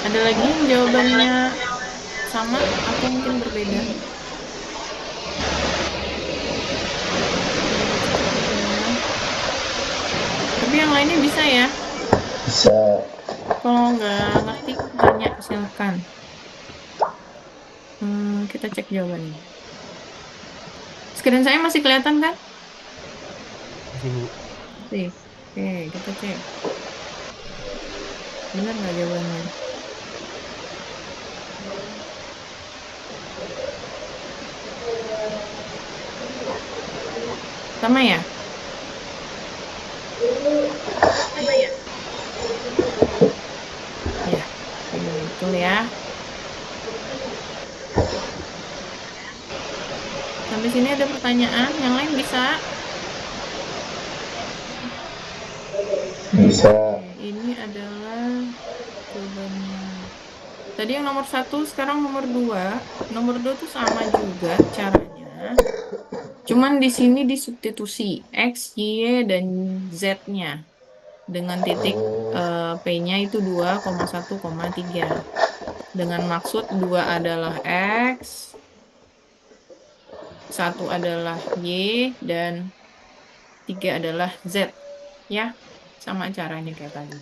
ada lagi yang jawabannya sama atau mungkin berbeda? Tapi yang lainnya bisa ya? Bisa. Kalau nggak ngerti tanya silakan. Kita cek jawabannya. Screen saya masih kelihatan kan? Sih. Oke, kita cek. Benar nggak jawabannya? Sama ya? Ya, betul ya. Sampai sini ada pertanyaan, yang lain bisa? Bisa. Ini adalah jawabannya. Tadi yang nomor 1, sekarang nomor 2. Nomor 2 tuh sama juga caranya. Cuman di sini disubstitusi X, Y, dan Z-nya. Dengan titik P-nya itu 2,1,3. Dengan maksud 2 adalah X, 1 adalah Y, dan 3 adalah Z. Ya, sama caranya kayak tadi.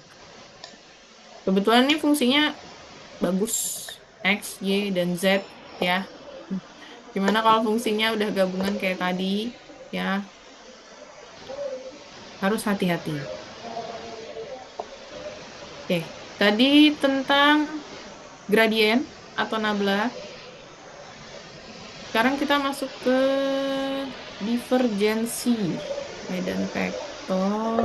Kebetulan ini fungsinya bagus. X, Y, dan Z. Ya. Gimana kalau fungsinya udah gabungan kayak tadi? Ya, harus hati-hati. Oke, tadi tentang gradien atau nabla. Sekarang kita masuk ke divergensi medan vektor.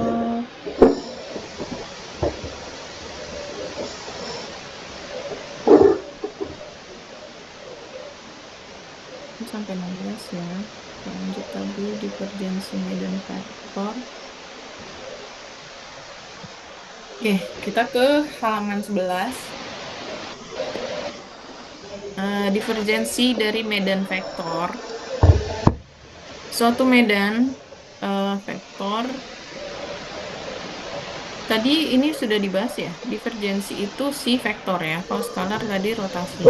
Ini sampai 16 ya. Lanjut tadi divergensi medan vektor. Oke, kita ke halaman 11. Divergensi dari medan vektor. Suatu medan vektor. Tadi ini sudah dibahas ya. Divergensi itu si vektor ya. Kalau skalar tadi rotasi.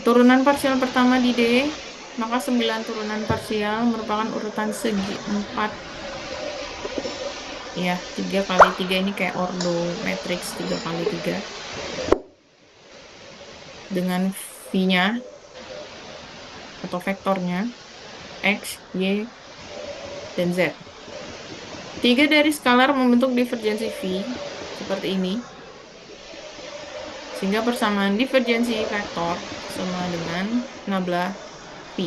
Turunan parsial pertama di D, maka 9 turunan parsial merupakan urutan segi 4 Ya, 3 kali 3 ini kayak ordo matriks 3 kali 3 dengan V-nya atau vektornya X, Y, dan Z. 3 dari skalar membentuk divergensi V seperti ini, sehingga persamaan divergensi vektor sama dengan nabla V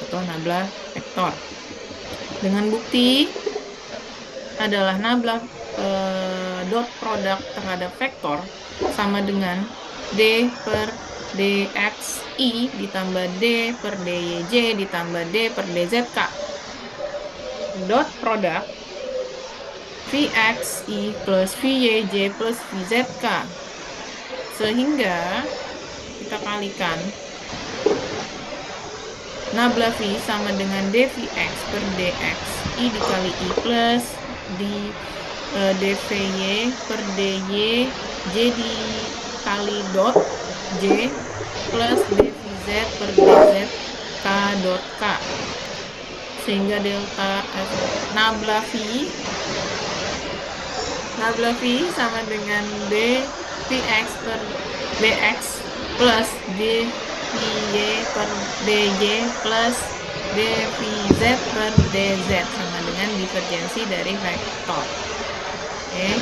atau nabla vektor. Dengan bukti adalah nabla dot produk terhadap vektor sama dengan D per DXI ditambah D per DYJ ditambah D per DZK. Dot produk VXI plus VYJ plus VZK. Sehingga kita kalikan nabla V sama dengan dVx per dXI dikali I plus di dVy per dy J dikali dot J plus dVz per dz K dot K. Sehingga delta nabla V sama dengan dVx per dx plus dVy per dy plus dVz per dz sama dengan divergensi dari vektor. Oke.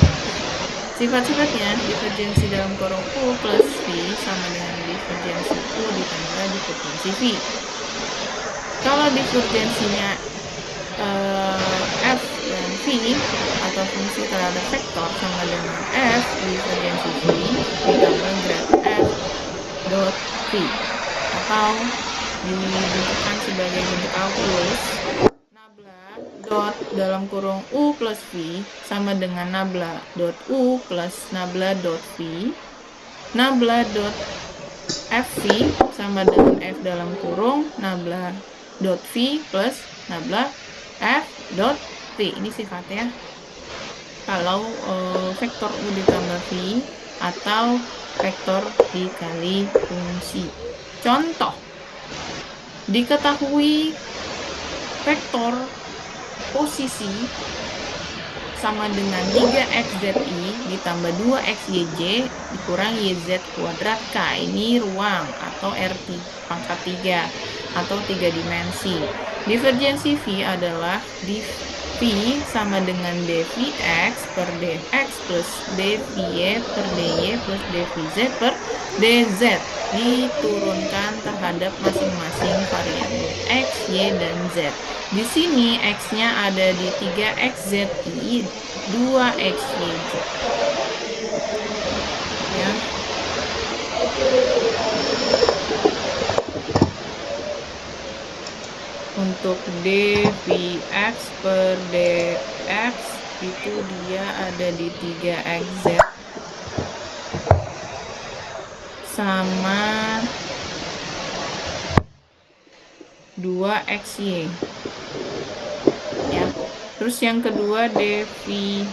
Sifat-sifatnya, divergensi dalam kurung U plus V sama dengan divergensi U ditambah divergensi V. Kalau divergensinya F dan V atau fungsi terhadap vektor sama dengan F divergensi V ditambah grad F dot V, atau dibentukkan sebagai bentuk kalkulus nabla dot dalam kurung U plus V sama dengan nabla dot U plus nabla dot V. Nabla dot FV sama dengan F dalam kurung nabla dot V plus nabla F dot V. Ini sifatnya kalau vektor U ditambah V atau vektor dikali fungsi. Contoh, diketahui vektor posisi sama dengan 3xzi ditambah 2xyj dikurang yz kuadrat K. Ini ruang atau R pangkat 3 atau 3 dimensi. Divergensi V adalah V sama dengan dVx per dx plus dVy per dy plus dVz per dz diturunkan terhadap masing-masing variabel x, y, dan z. Di sini x-nya ada di 3xzi, 2xyz. Ya. Untuk dVx per dx itu dia ada di 3xz sama 2xy. Ya. Terus yang kedua dVy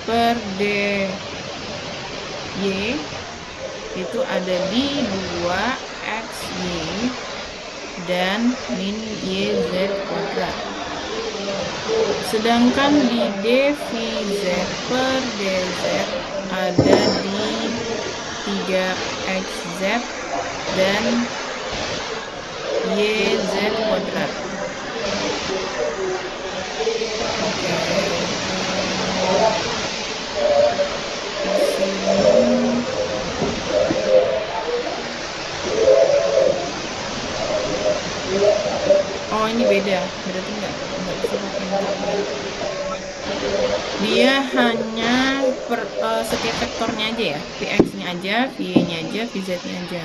per dy itu ada di 2xy dan min yz kuadrat. Sedangkan di dVz per dz ada di 3xz dan yz kuadrat. Oke. Oh, ini beda, berarti enggak bisa pakai yang tadi. Dia hanya setiap vektornya aja ya, Vx-nya aja, Vy-nya aja, Vz-nya aja.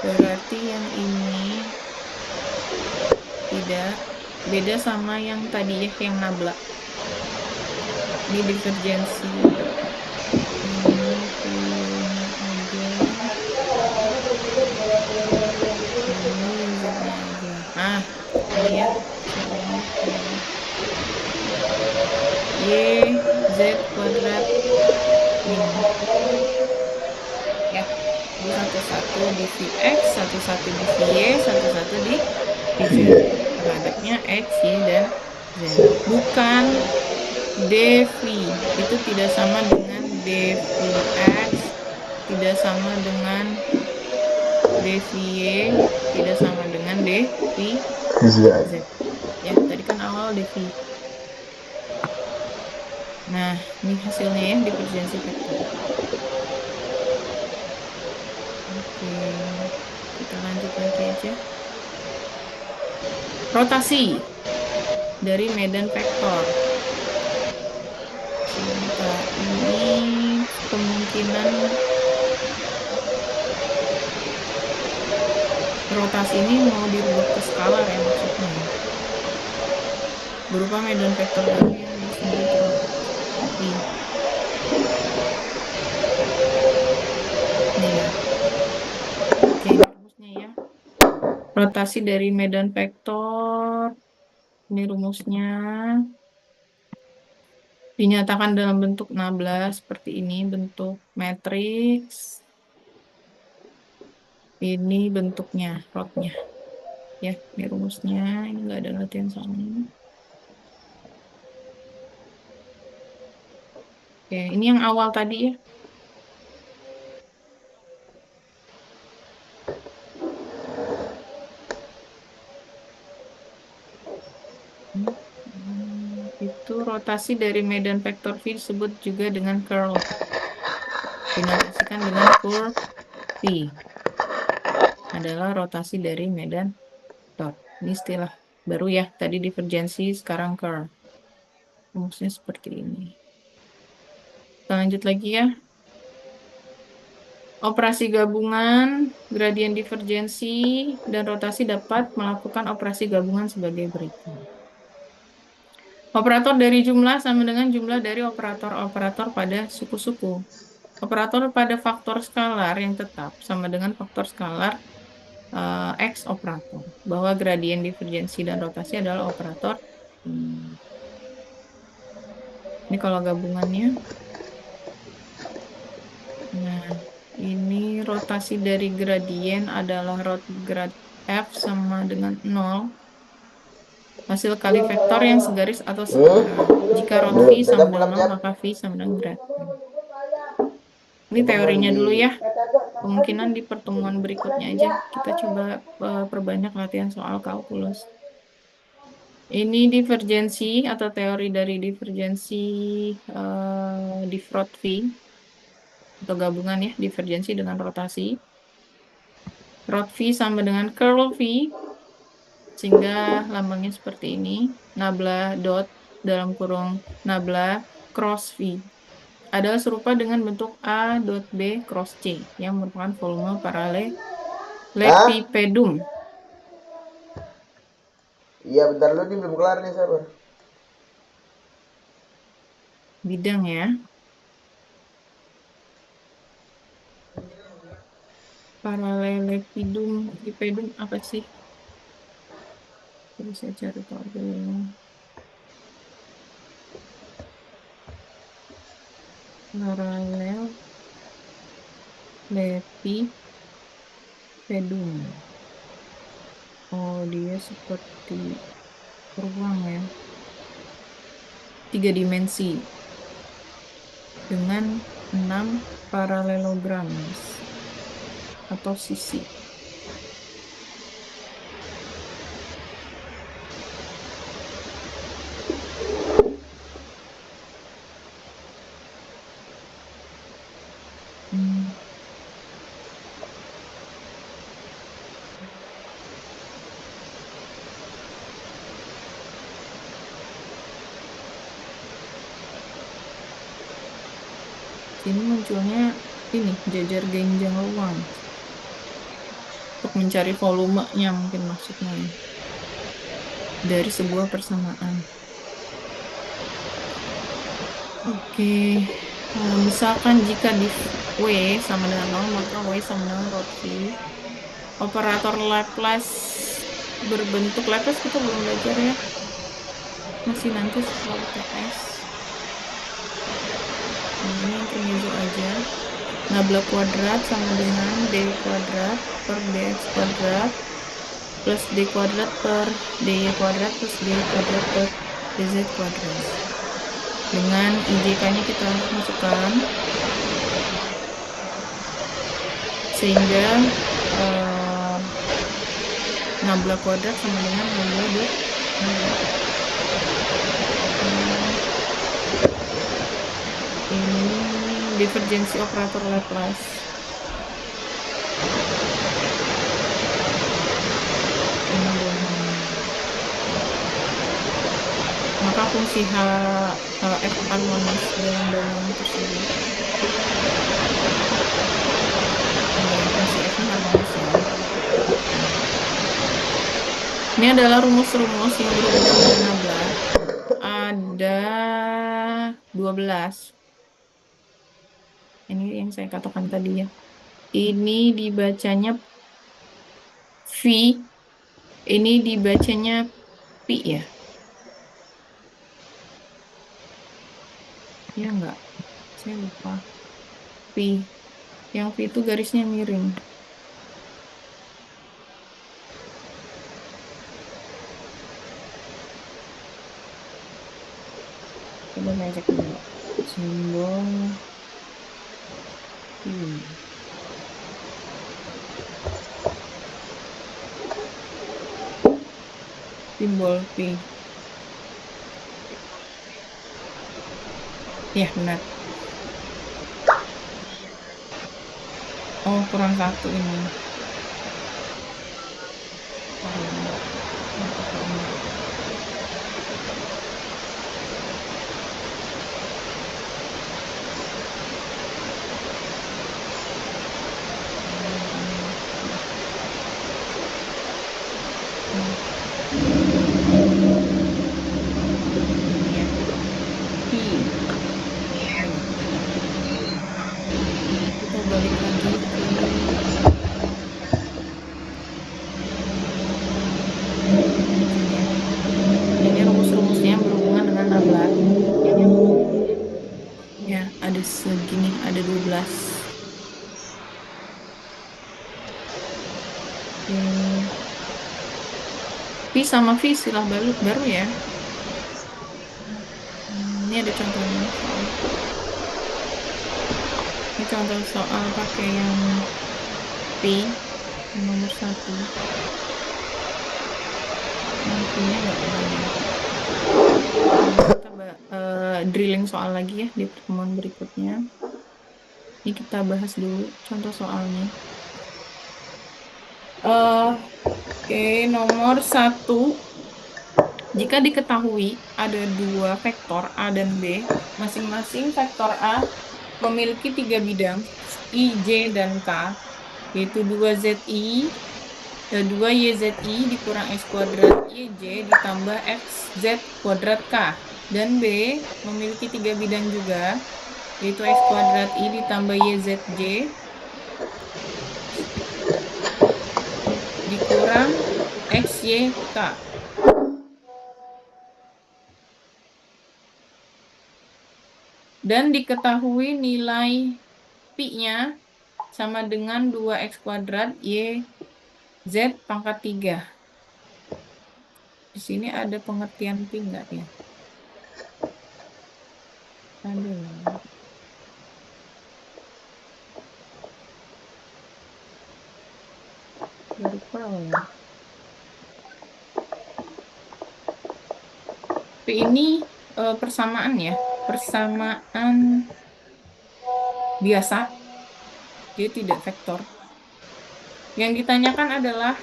Berarti yang ini tidak beda sama yang tadi ya, yang nabla. Ini divergensi ini Vy-nya aja, ini Z-nya aja. Ah, ini ya. YZ kuadrat min. Ya, ini satu-satu di Vx, satu di Vy, satu di Vz. Iya. Terhadapnya X, Y, dan Z. Bukan dV. Itu tidak sama dengan dVx, tidak sama dengan dVy, tidak sama dengan dVz. Bisa. Ya, tadi kan awal dV. Nah, ini hasilnya ya, divergensi vektor. Oke, kita lanjut lagi aja. Rotasi dari medan vektor. Sebentar, ini kemungkinan rotasi ini mau dirubah ke skalar ya maksudnya. Berupa medan vektor baru yang disebut rotasi. Nih ya. Oke, rumusnya ya. Rotasi dari medan vektor. Ini rumusnya. Dinyatakan dalam bentuk 16 seperti ini, bentuk matriks. Ini bentuknya, rotnya. Ya, ini rumusnya. Ini nggak ada latihan soalnya. Oke, ini yang awal tadi ya. Itu rotasi dari medan vektor V disebut juga dengan curl. Dinotasikan dengan curl V. Adalah rotasi dari medan vektor. Ini istilah baru ya. Tadi divergensi, sekarang curl. Rumusnya seperti ini. Kita lanjut lagi ya. Operasi gabungan, gradien divergensi, dan rotasi dapat melakukan operasi gabungan sebagai berikut. Operator dari jumlah sama dengan jumlah dari operator-operator pada suku-suku. Operator pada faktor skalar yang tetap sama dengan faktor skalar X operator. Bahwa gradien divergensi dan rotasi adalah operator. Ini kalau gabungannya. Nah, ini rotasi dari gradien adalah grad F sama dengan 0. Hasil kali vektor yang segaris atau searah. Jika rot V sama dengan 0, maka V sama dengan grad M. Ini teorinya dulu ya. Kemungkinan di pertemuan berikutnya aja kita coba perbanyak latihan soal kalkulus. Ini divergensi atau teori dari divergensi Difrot V. Atau gabungan ya, divergensi dengan rotasi. Rot V sama dengan curl V. Sehingga lambangnya seperti ini. Nabla dot dalam kurung nabla cross V. Adalah serupa dengan bentuk A dot B cross C. Yang merupakan volume parallelepipedum. Iya, bentar lu, ini belum kelar nih, sabar. Bidang ya. Parallelepipedum apa sih? Terus saya cari tahu dulu. Parallelepipedum. Oh, dia seperti ruang ya. 3 dimensi. Dengan 6 paralelogram atau sisi. Sini munculnya ini jajar genjang ruang untuk mencari volumenya mungkin maksudnya ya. Dari sebuah persamaan. Oke. Misalkan jika di W sama dengan 0 maka W sama dengan rot V. Operator Laplace berbentuk Laplace kita belum belajar ya. Masih nanti setelah UTS. Nah, ini intermezzo aja. Nabla kuadrat sama dengan D kuadrat per DX kuadrat plus D kuadrat per DY kuadrat plus D kuadrat per DZ kuadrat. Dengan IJK-nya kita masukkan, sehingga nabla kuadrat sama dengan nabla dot nabla. Ini divergensi operator Laplace. Ini domain. Maka fungsi F harmonis dalam domain tersebut. Fungsi F ini harmonis ya. Ini adalah rumus-rumus yang berhubungan dengan nabla. Ada 12. Ini yang saya katakan tadi ya. Ini dibacanya V, ini dibacanya Pi ya. Ya enggak? Saya lupa. Pi. Yang Pi itu garisnya miring. Coba saya cek dulu. Simbol Pi. Simbol Pi. Ya, benar. Oh, kurang satu ini. Kita balik lagi ke ini rumus-rumusnya berhubungan dengan nabla. Ya, ada segini, ada 12. Pi sama V istilah baru ya. Ini ada contohnya. Ini contoh soal pakai yang Pi nomor 1. Yang Pi-nya nggak banyak. Kita drilling soal lagi ya di pertemuan berikutnya. Ini kita bahas dulu contoh soalnya. Oke, nomor 1. Jika diketahui ada dua vektor A dan B, masing-masing vektor A memiliki 3 bidang, I, J, dan K, yaitu 2ZI, 2YZI dikurang X kuadrat YJ ditambah XZ kuadrat K. Dan B memiliki 3 bidang juga, yaitu X kuadrat I ditambah YZJ dikurang XYK. Dan diketahui nilai Pi-nya sama dengan 2X kuadrat YZ pangkat 3. Di sini ada pengertian Pi enggak ya? Ada. Lupa ya. P ini persamaan ya, persamaan biasa, dia tidak vektor. Yang ditanyakan adalah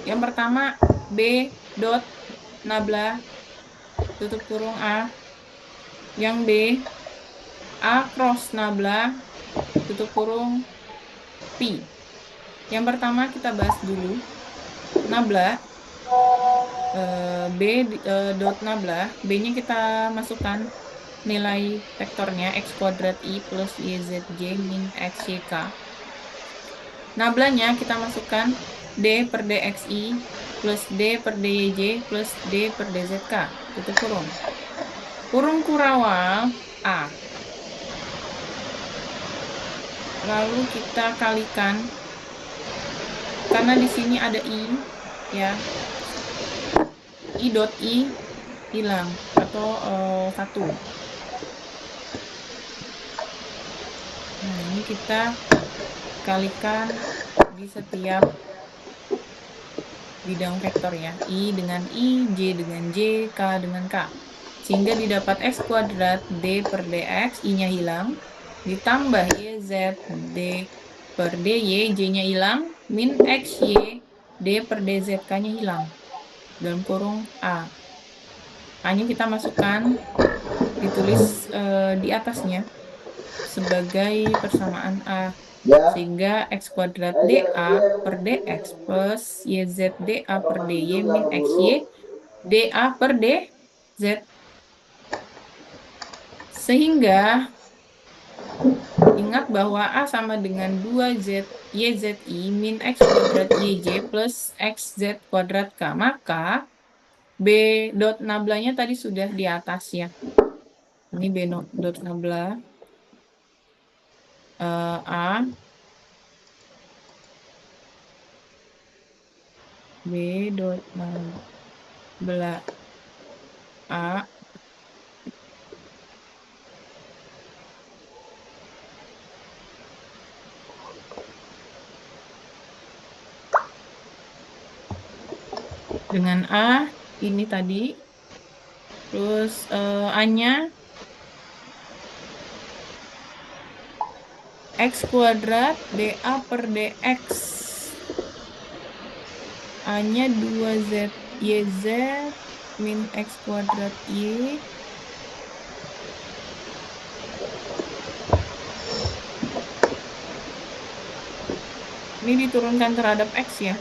yang pertama B dot nabla tutup kurung A, yang B A cross nabla tutup kurung Pi. Yang pertama kita bahas dulu nabla. B dot nabla, B-nya kita masukkan nilai vektornya X kuadrat I plus YZJ min XYK. Nablanya kita masukkan D per DXI plus D per DYJ plus D per DZK. Tutup kurung. Kurung kurawal A. lalu kita kalikan, karena di sini ada i ya, i dot i hilang atau 1. Nah, ini kita kalikan di setiap bidang vektor ya, i dengan i, j dengan j, k dengan k, sehingga didapat x kuadrat d per dx, i-nya hilang, ditambah yz d per dy, j-nya hilang, min xy d per dz, k-nya hilang, dalam kurung a. A-nya kita masukkan, ditulis di atasnya sebagai persamaan a, Ya, sehingga x kuadrat jangan dA kuliah per aku dx plus yz dA per Kapan dy tidur min nggak xy buruk? dA per dz. Sehingga ingat bahwa A sama dengan 2z yzi min x kuadrat yj plus xz kuadrat k. Maka B dot nablanya tadi sudah di atas ya. Ini B dot nabla. A B dot nabla A dengan A ini tadi, terus A-nya x kuadrat dA per dx, A-nya 2z yz min x kuadrat y ini diturunkan terhadap x ya.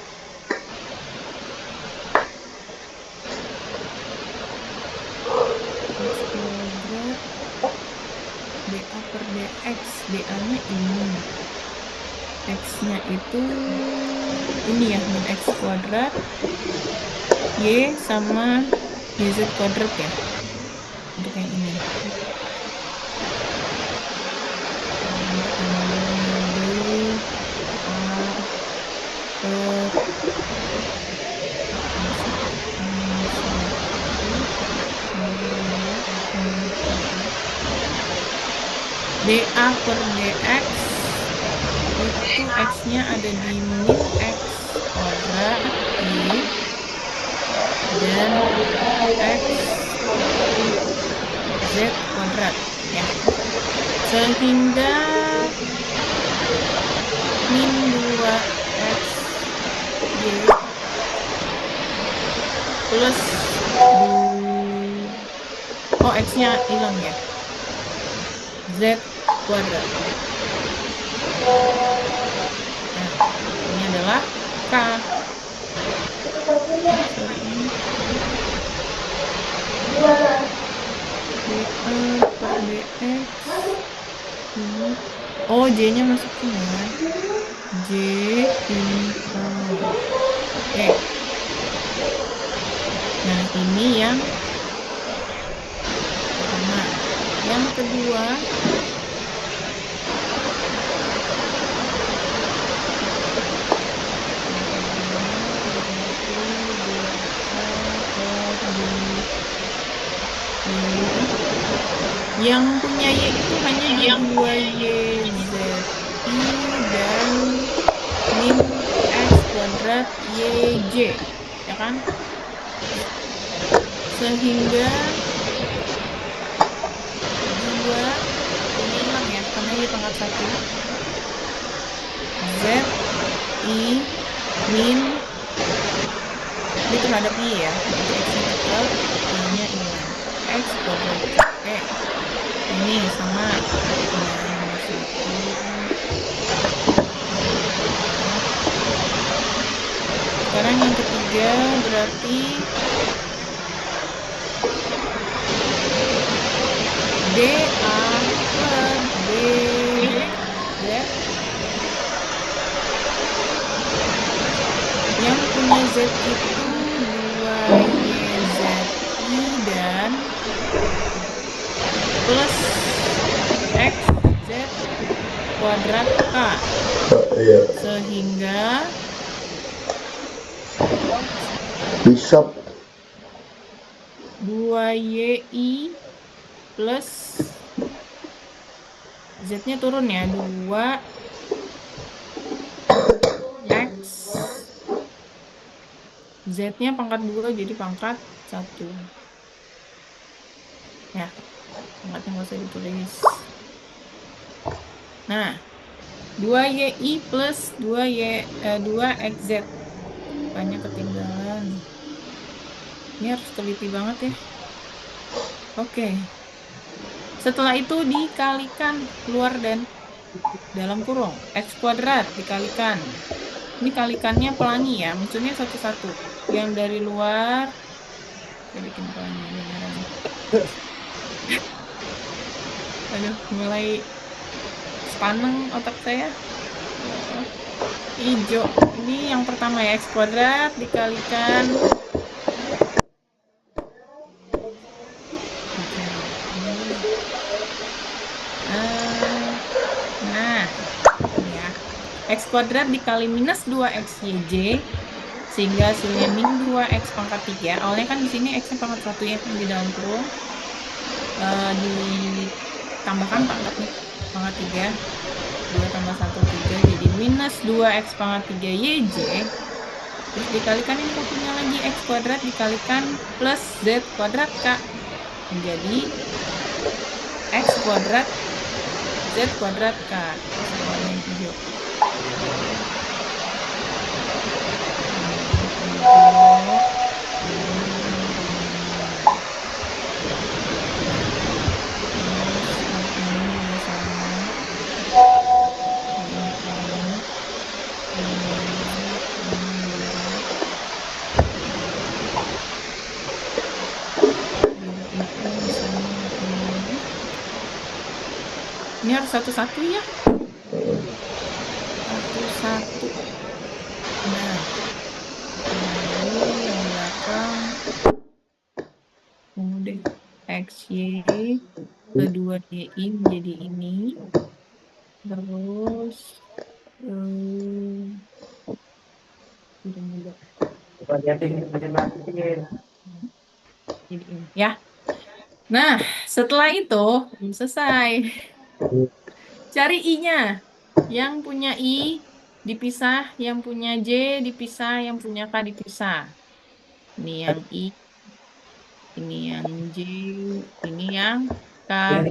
X kuadrat dA per dx, dA-nya ini, x-nya itu ini ya, min x kuadrat y sama yz kuadrat ya, untuk yang ini. Yang pertama dulu B A per dA per dx itu x-nya ada di min x kuadrat y dan x z kuadrat ya, sehingga min 2x y plus x-nya hilang ya, z kuadrat. Nah, ini adalah k. Sorry, ini dA per dx ini, j-nya masukin ya, j ini k. Oke. Nah, ini yang pertama. Yang kedua, yang punya y itu hanya di 2yzi dan min x kuadrat yj, ya kan? Sehingga 2 ini hilang ya, karena y pangkat 1. Z i min ini terhadap y ya, berarti x-nya tetap, y-nya hilang, x kuadrat. Oke, ini sama nomor 1. Sekarang yang ketiga berarti dA per dz yang punya z itu 2yzi dan plus xz kuadrat K. Iya. Sehingga Bishop 2YI plus Z-nya turun ya. 2X. Z-nya pangkat 2 jadi pangkat 1. Ya, pangkatnya nggak usah ditulis. Nah, 2YI plus 2XZ. Banyak ketinggalan. Ini harus teliti banget ya. Oke. Setelah itu dikalikan luar dan dalam kurung. X kuadrat dikalikan. Ini kalikannya pelangi ya. Maksudnya satu-satu. Yang dari luar. Saya bikin pelangi aja merah nih. Aduh, mulai sepaneng otak saya. Ya Allah. Hijau. Ini yang pertama ya. X kuadrat dikalikan. Oke. Nah, ini ya. X kuadrat dikali minus 2XYJ. Sehingga hasilnya min 2X pangkat 3. Awalnya kan di sini X-nya pangkat 1 ya. Di dalam kurung. Ditambahkan pangkatnya pangkat 3. 2 tambah 1, 3. Jadi minus 2X pangkat 3 YJ. Terus dikalikan yang satunya lagi X kuadrat dikalikan plus Z kuadrat K. Menjadi X kuadrat Z kuadrat K. Saya warnain hijau. Ini harus satu-satu ya. Satu-satu. Nah, lalu yang belakang deh XY kedua YI menjadi ini. Terus jadi ini ya. Nah, setelah itu selesai. Cari I-nya. Yang punya I dipisah, yang punya J dipisah, yang punya K dipisah. Ini yang I, ini yang J, ini yang K.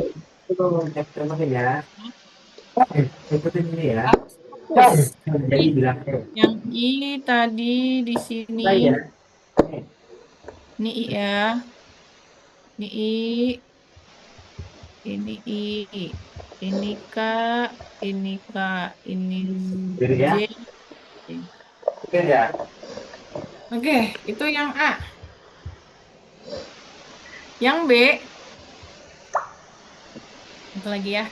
Ikutin ini ya. Harus fokus. Jadi bilang, Yang I tadi di sini, ya. ini I ya, ini I, ini I, ini K, ini K, ini Jadi ya. J. Oke ya. Oke, itu yang A. Yang B, itu lagi ya.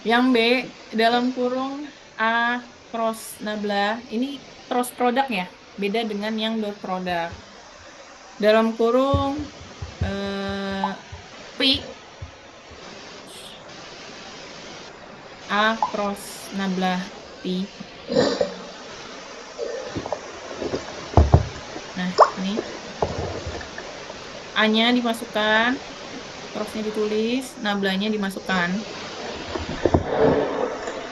Yang B dalam kurung A cross nabla, ini cross product ya, beda dengan yang dot product. Dalam kurung P A cross nabla P. Nah, ini A-nya dimasukkan, crossnya ditulis, nablanya dimasukkan.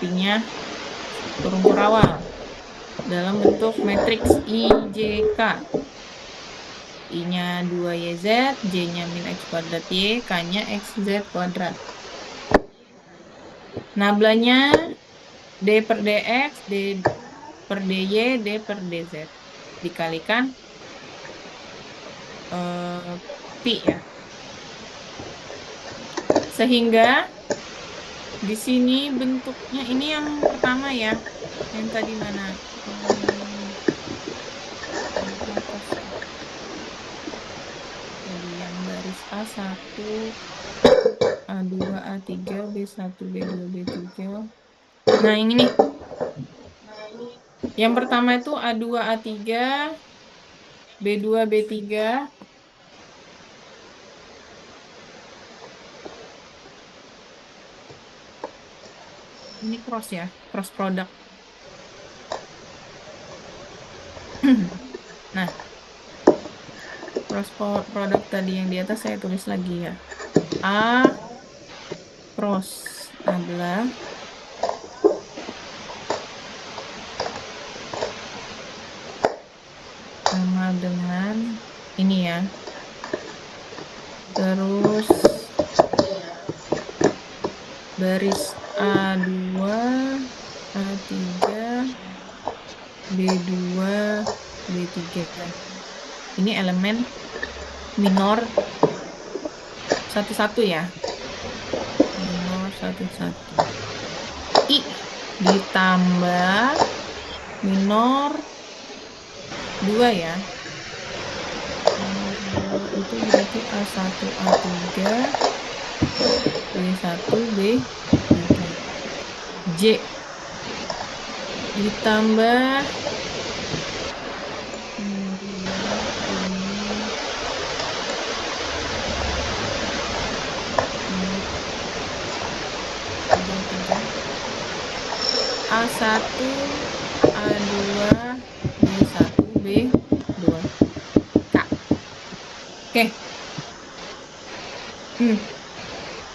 P-nya kurung kurawal dalam bentuk matriks IJK. I-nya 2YZ, J-nya min X kuadrat Y, K-nya XZ kuadrat. Nablanya D per DX, D per DY, D per DZ. Dikalikan Pi ya. Sehingga di sini bentuknya ini yang pertama ya. Yang tadi mana? Jadi yang baris A1, A2, A3, B1, B2, B3. Nah, ini nih. Yang pertama itu A2, A3, B2, B3. Ini cross ya, cross product. Nah, cross product tadi yang di atas saya tulis lagi ya. A cross adalah sama dengan ini ya. Terus baris A2, A3, B2, B3. Ini elemen minor satu-satu ya. Minor satu-satu. I ditambah minor 2 ya. Minor 2 itu berarti A1, A3, B1, B3. J ditambah A1, A2, B1, B2. K. Oke.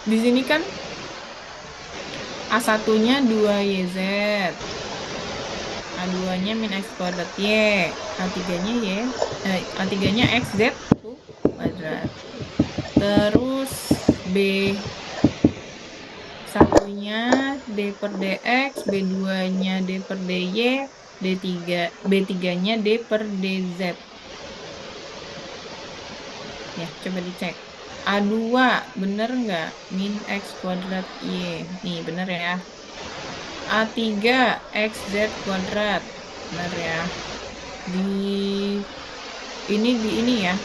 Di sini kan A1-nya 2YZ. A2-nya min X kuadrat Y. A3-nya Y. A3-nya XZ kuadrat. Terus B1-nya D per DX, B2-nya D per DY, B3-nya D per DZ. Ya, coba dicek. A2 bener nggak? Min X kuadrat Y. Nih, bener ya. A3 XZ kuadrat. Bener ya. Di ini ya.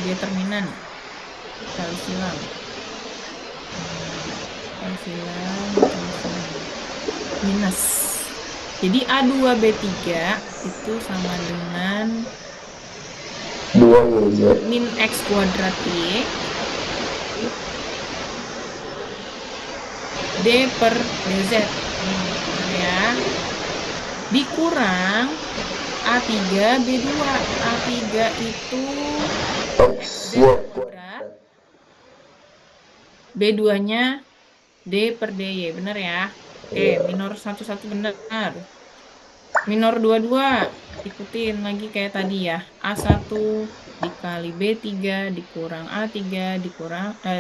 Determinan. Kali silang. Minus. Jadi A2B3 itu sama dengan 2YZ min X kuadrat Y D per DZ ya, dikurang A3 B2. A3 itu XY kuadrat, B2-nya D per DY, bener ya. Oke, minor 1-1 bener. Minor 2-2 ikutin lagi kayak tadi ya. A1 dikali B3 dikurang A3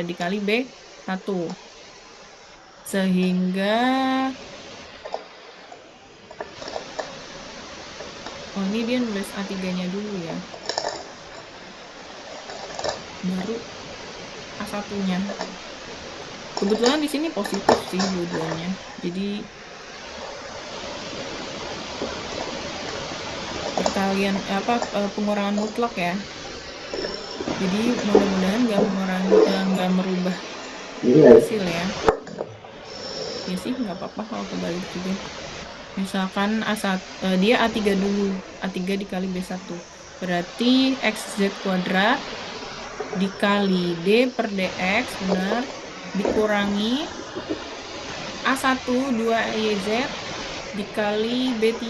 dikali B1. Sehingga ini dia nulis A3-nya dulu ya. Baru A1-nya. Kebetulan di sini positif sih dua-duanya. Jadi perkalian pengurangan mutlak ya. Jadi mudah-mudahan nggak merubah hasil ya. Ya sih nggak apa-apa kalau kebalik juga. Misalkan dia A3 dulu, A3 dikali B1 berarti XZ kuadrat dikali D per DX benar, dikurangi A1 2YZ dikali B3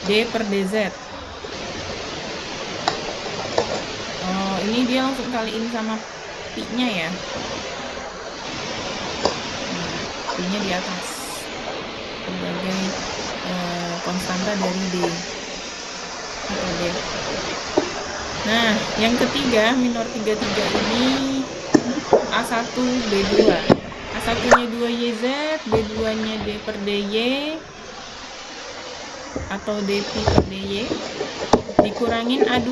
D per DZ. Oh, ini dia langsung kaliin sama pi-nya ya. Pi-nya di atas sebagai konstanta dari D atau D. Nah, yang ketiga minor 33 ini A1 B2. A1-nya 2YZ, B2-nya D per DY atau dP per DY dikurangin A2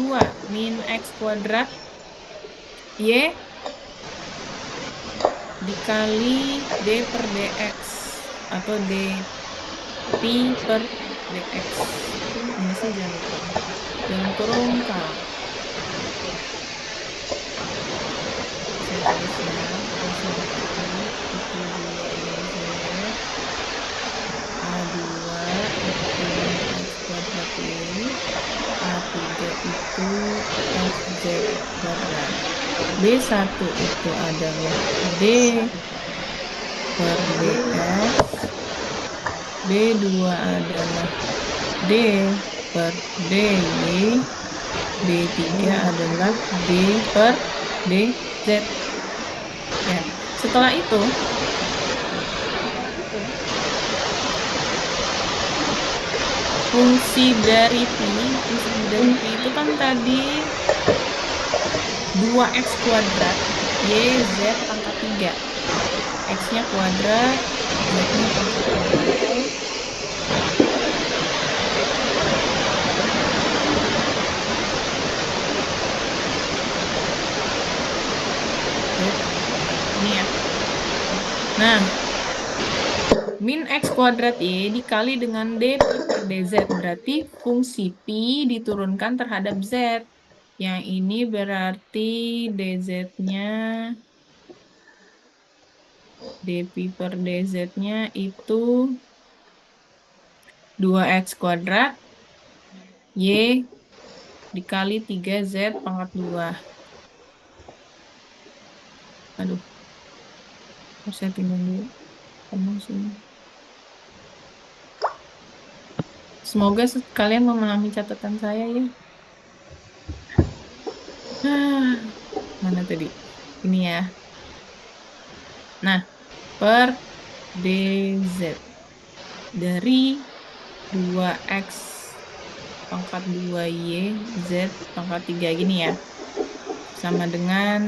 min X kuadrat Y dikali D per DX atau dP per DX. Ini sih jangan lupa dalam kurung K. Saya tulis ya, A2 itu X kuadrat Y, A3 itu XZ kuadrat, B1 itu adalah D per dx, B2 adalah D per dy, B3 adalah D per dz. Ya, setelah itu fungsi dari pi itu kan tadi 2x kuadrat y z pangkat 3. X-nya kuadrat, Z-nya pangkat 3. Ini ya. Nah, min X kuadrat Y dikali dengan D pi per DZ. Berarti fungsi pi diturunkan terhadap Z. Yang ini berarti DZ-nya, D pi per DZ-nya itu 2X kuadrat Y dikali 3Z pangkat 2. Aduh, harus saya pindah dulu. Sini. Semoga kalian memahami catatan saya ya. Mana tadi? Ini ya. Nah, per DZ dari 2X pangkat 2Y Z pangkat 3 gini ya. Sama dengan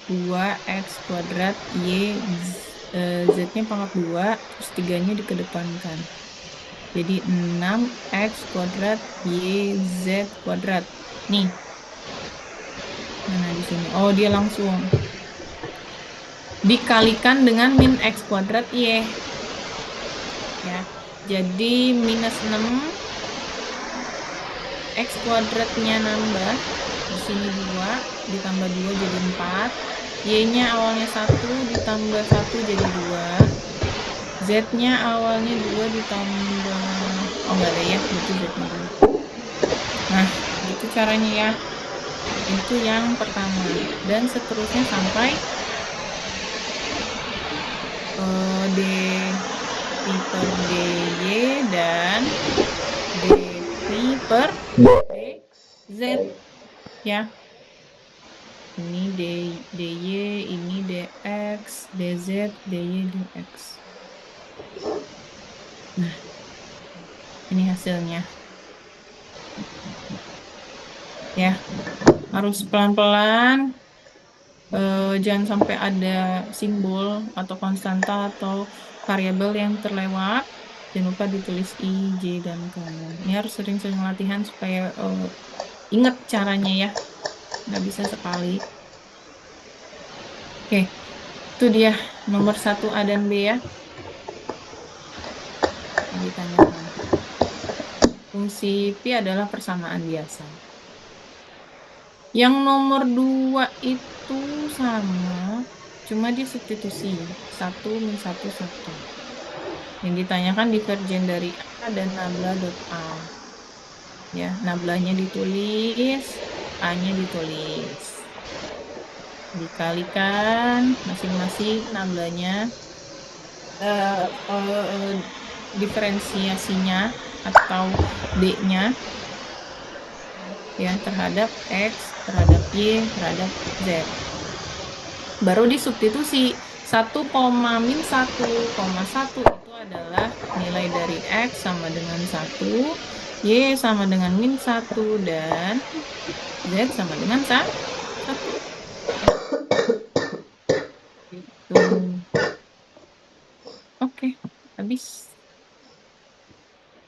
2X kuadrat Y Z-nya pangkat 2, terus 3-nya dikedepankan. Jadi 6X kuadrat Y Z kuadrat. Nih. Mana di sini? Oh, dia langsung dikalikan dengan min X kuadrat Y. Ya. Jadi minus 6 X kuadratnya nambah. Di sini 2 ditambah 2 jadi 4. Y-nya awalnya 1 ditambah 1 jadi 2. Z-nya awalnya 2 ditambah, oh enggak ada ya, itu Z-nya dulu. Nah, itu caranya ya. Itu yang pertama. Dan seterusnya sampai D pi per dy dan D pi per dz. Ya. Ini dy, ini dx, dz, dy, dx. Nah, ini hasilnya. Ya, harus pelan-pelan. Jangan sampai ada simbol atau konstanta atau variabel yang terlewat. Jangan lupa ditulis I, J, dan K. Ini harus sering-sering latihan supaya ingat caranya ya. Nggak bisa sekali. Oke, itu dia nomor 1 A dan B ya. Yang ditanyakan. Fungsi pi adalah persamaan biasa. Yang nomor 2 itu sama, cuma dia substitusi. 1 min 1, 1. Yang ditanyakan divergen dari A dan nabla dot A. Ya, nablahnya ditulis, A-nya ditulis. Dikalikan masing-masing nablahnya, diferensiasinya atau D-nya ya terhadap X, terhadap Y, terhadap Z. Baru disubstitusi 1, min 1,1 itu adalah nilai dari X sama dengan 1, Y sama dengan min 1, dan Z sama dengan 1. Gitu. Oke, habis.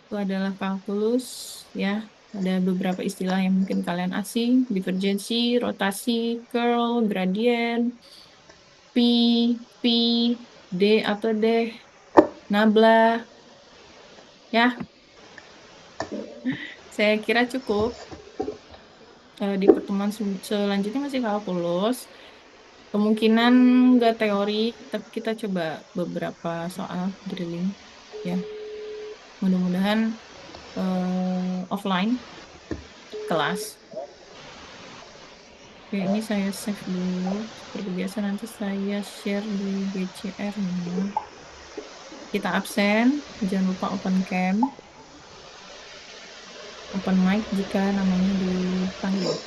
Itu adalah kalkulus ya. Ada beberapa istilah yang mungkin kalian asing, divergensi, rotasi, curl, gradient, pi, D atau D, nabla. Ya, saya kira cukup. Di pertemuan selanjutnya masih kalkulus. Kemungkinan nggak teori, tapi kita coba beberapa soal drilling. Ya, mudah-mudahan offline kelas. Oke, ini saya save dulu. Seperti biasa nanti saya share di BCR-nya. Kita absen, jangan lupa open cam, open mic jika namanya dipanggil.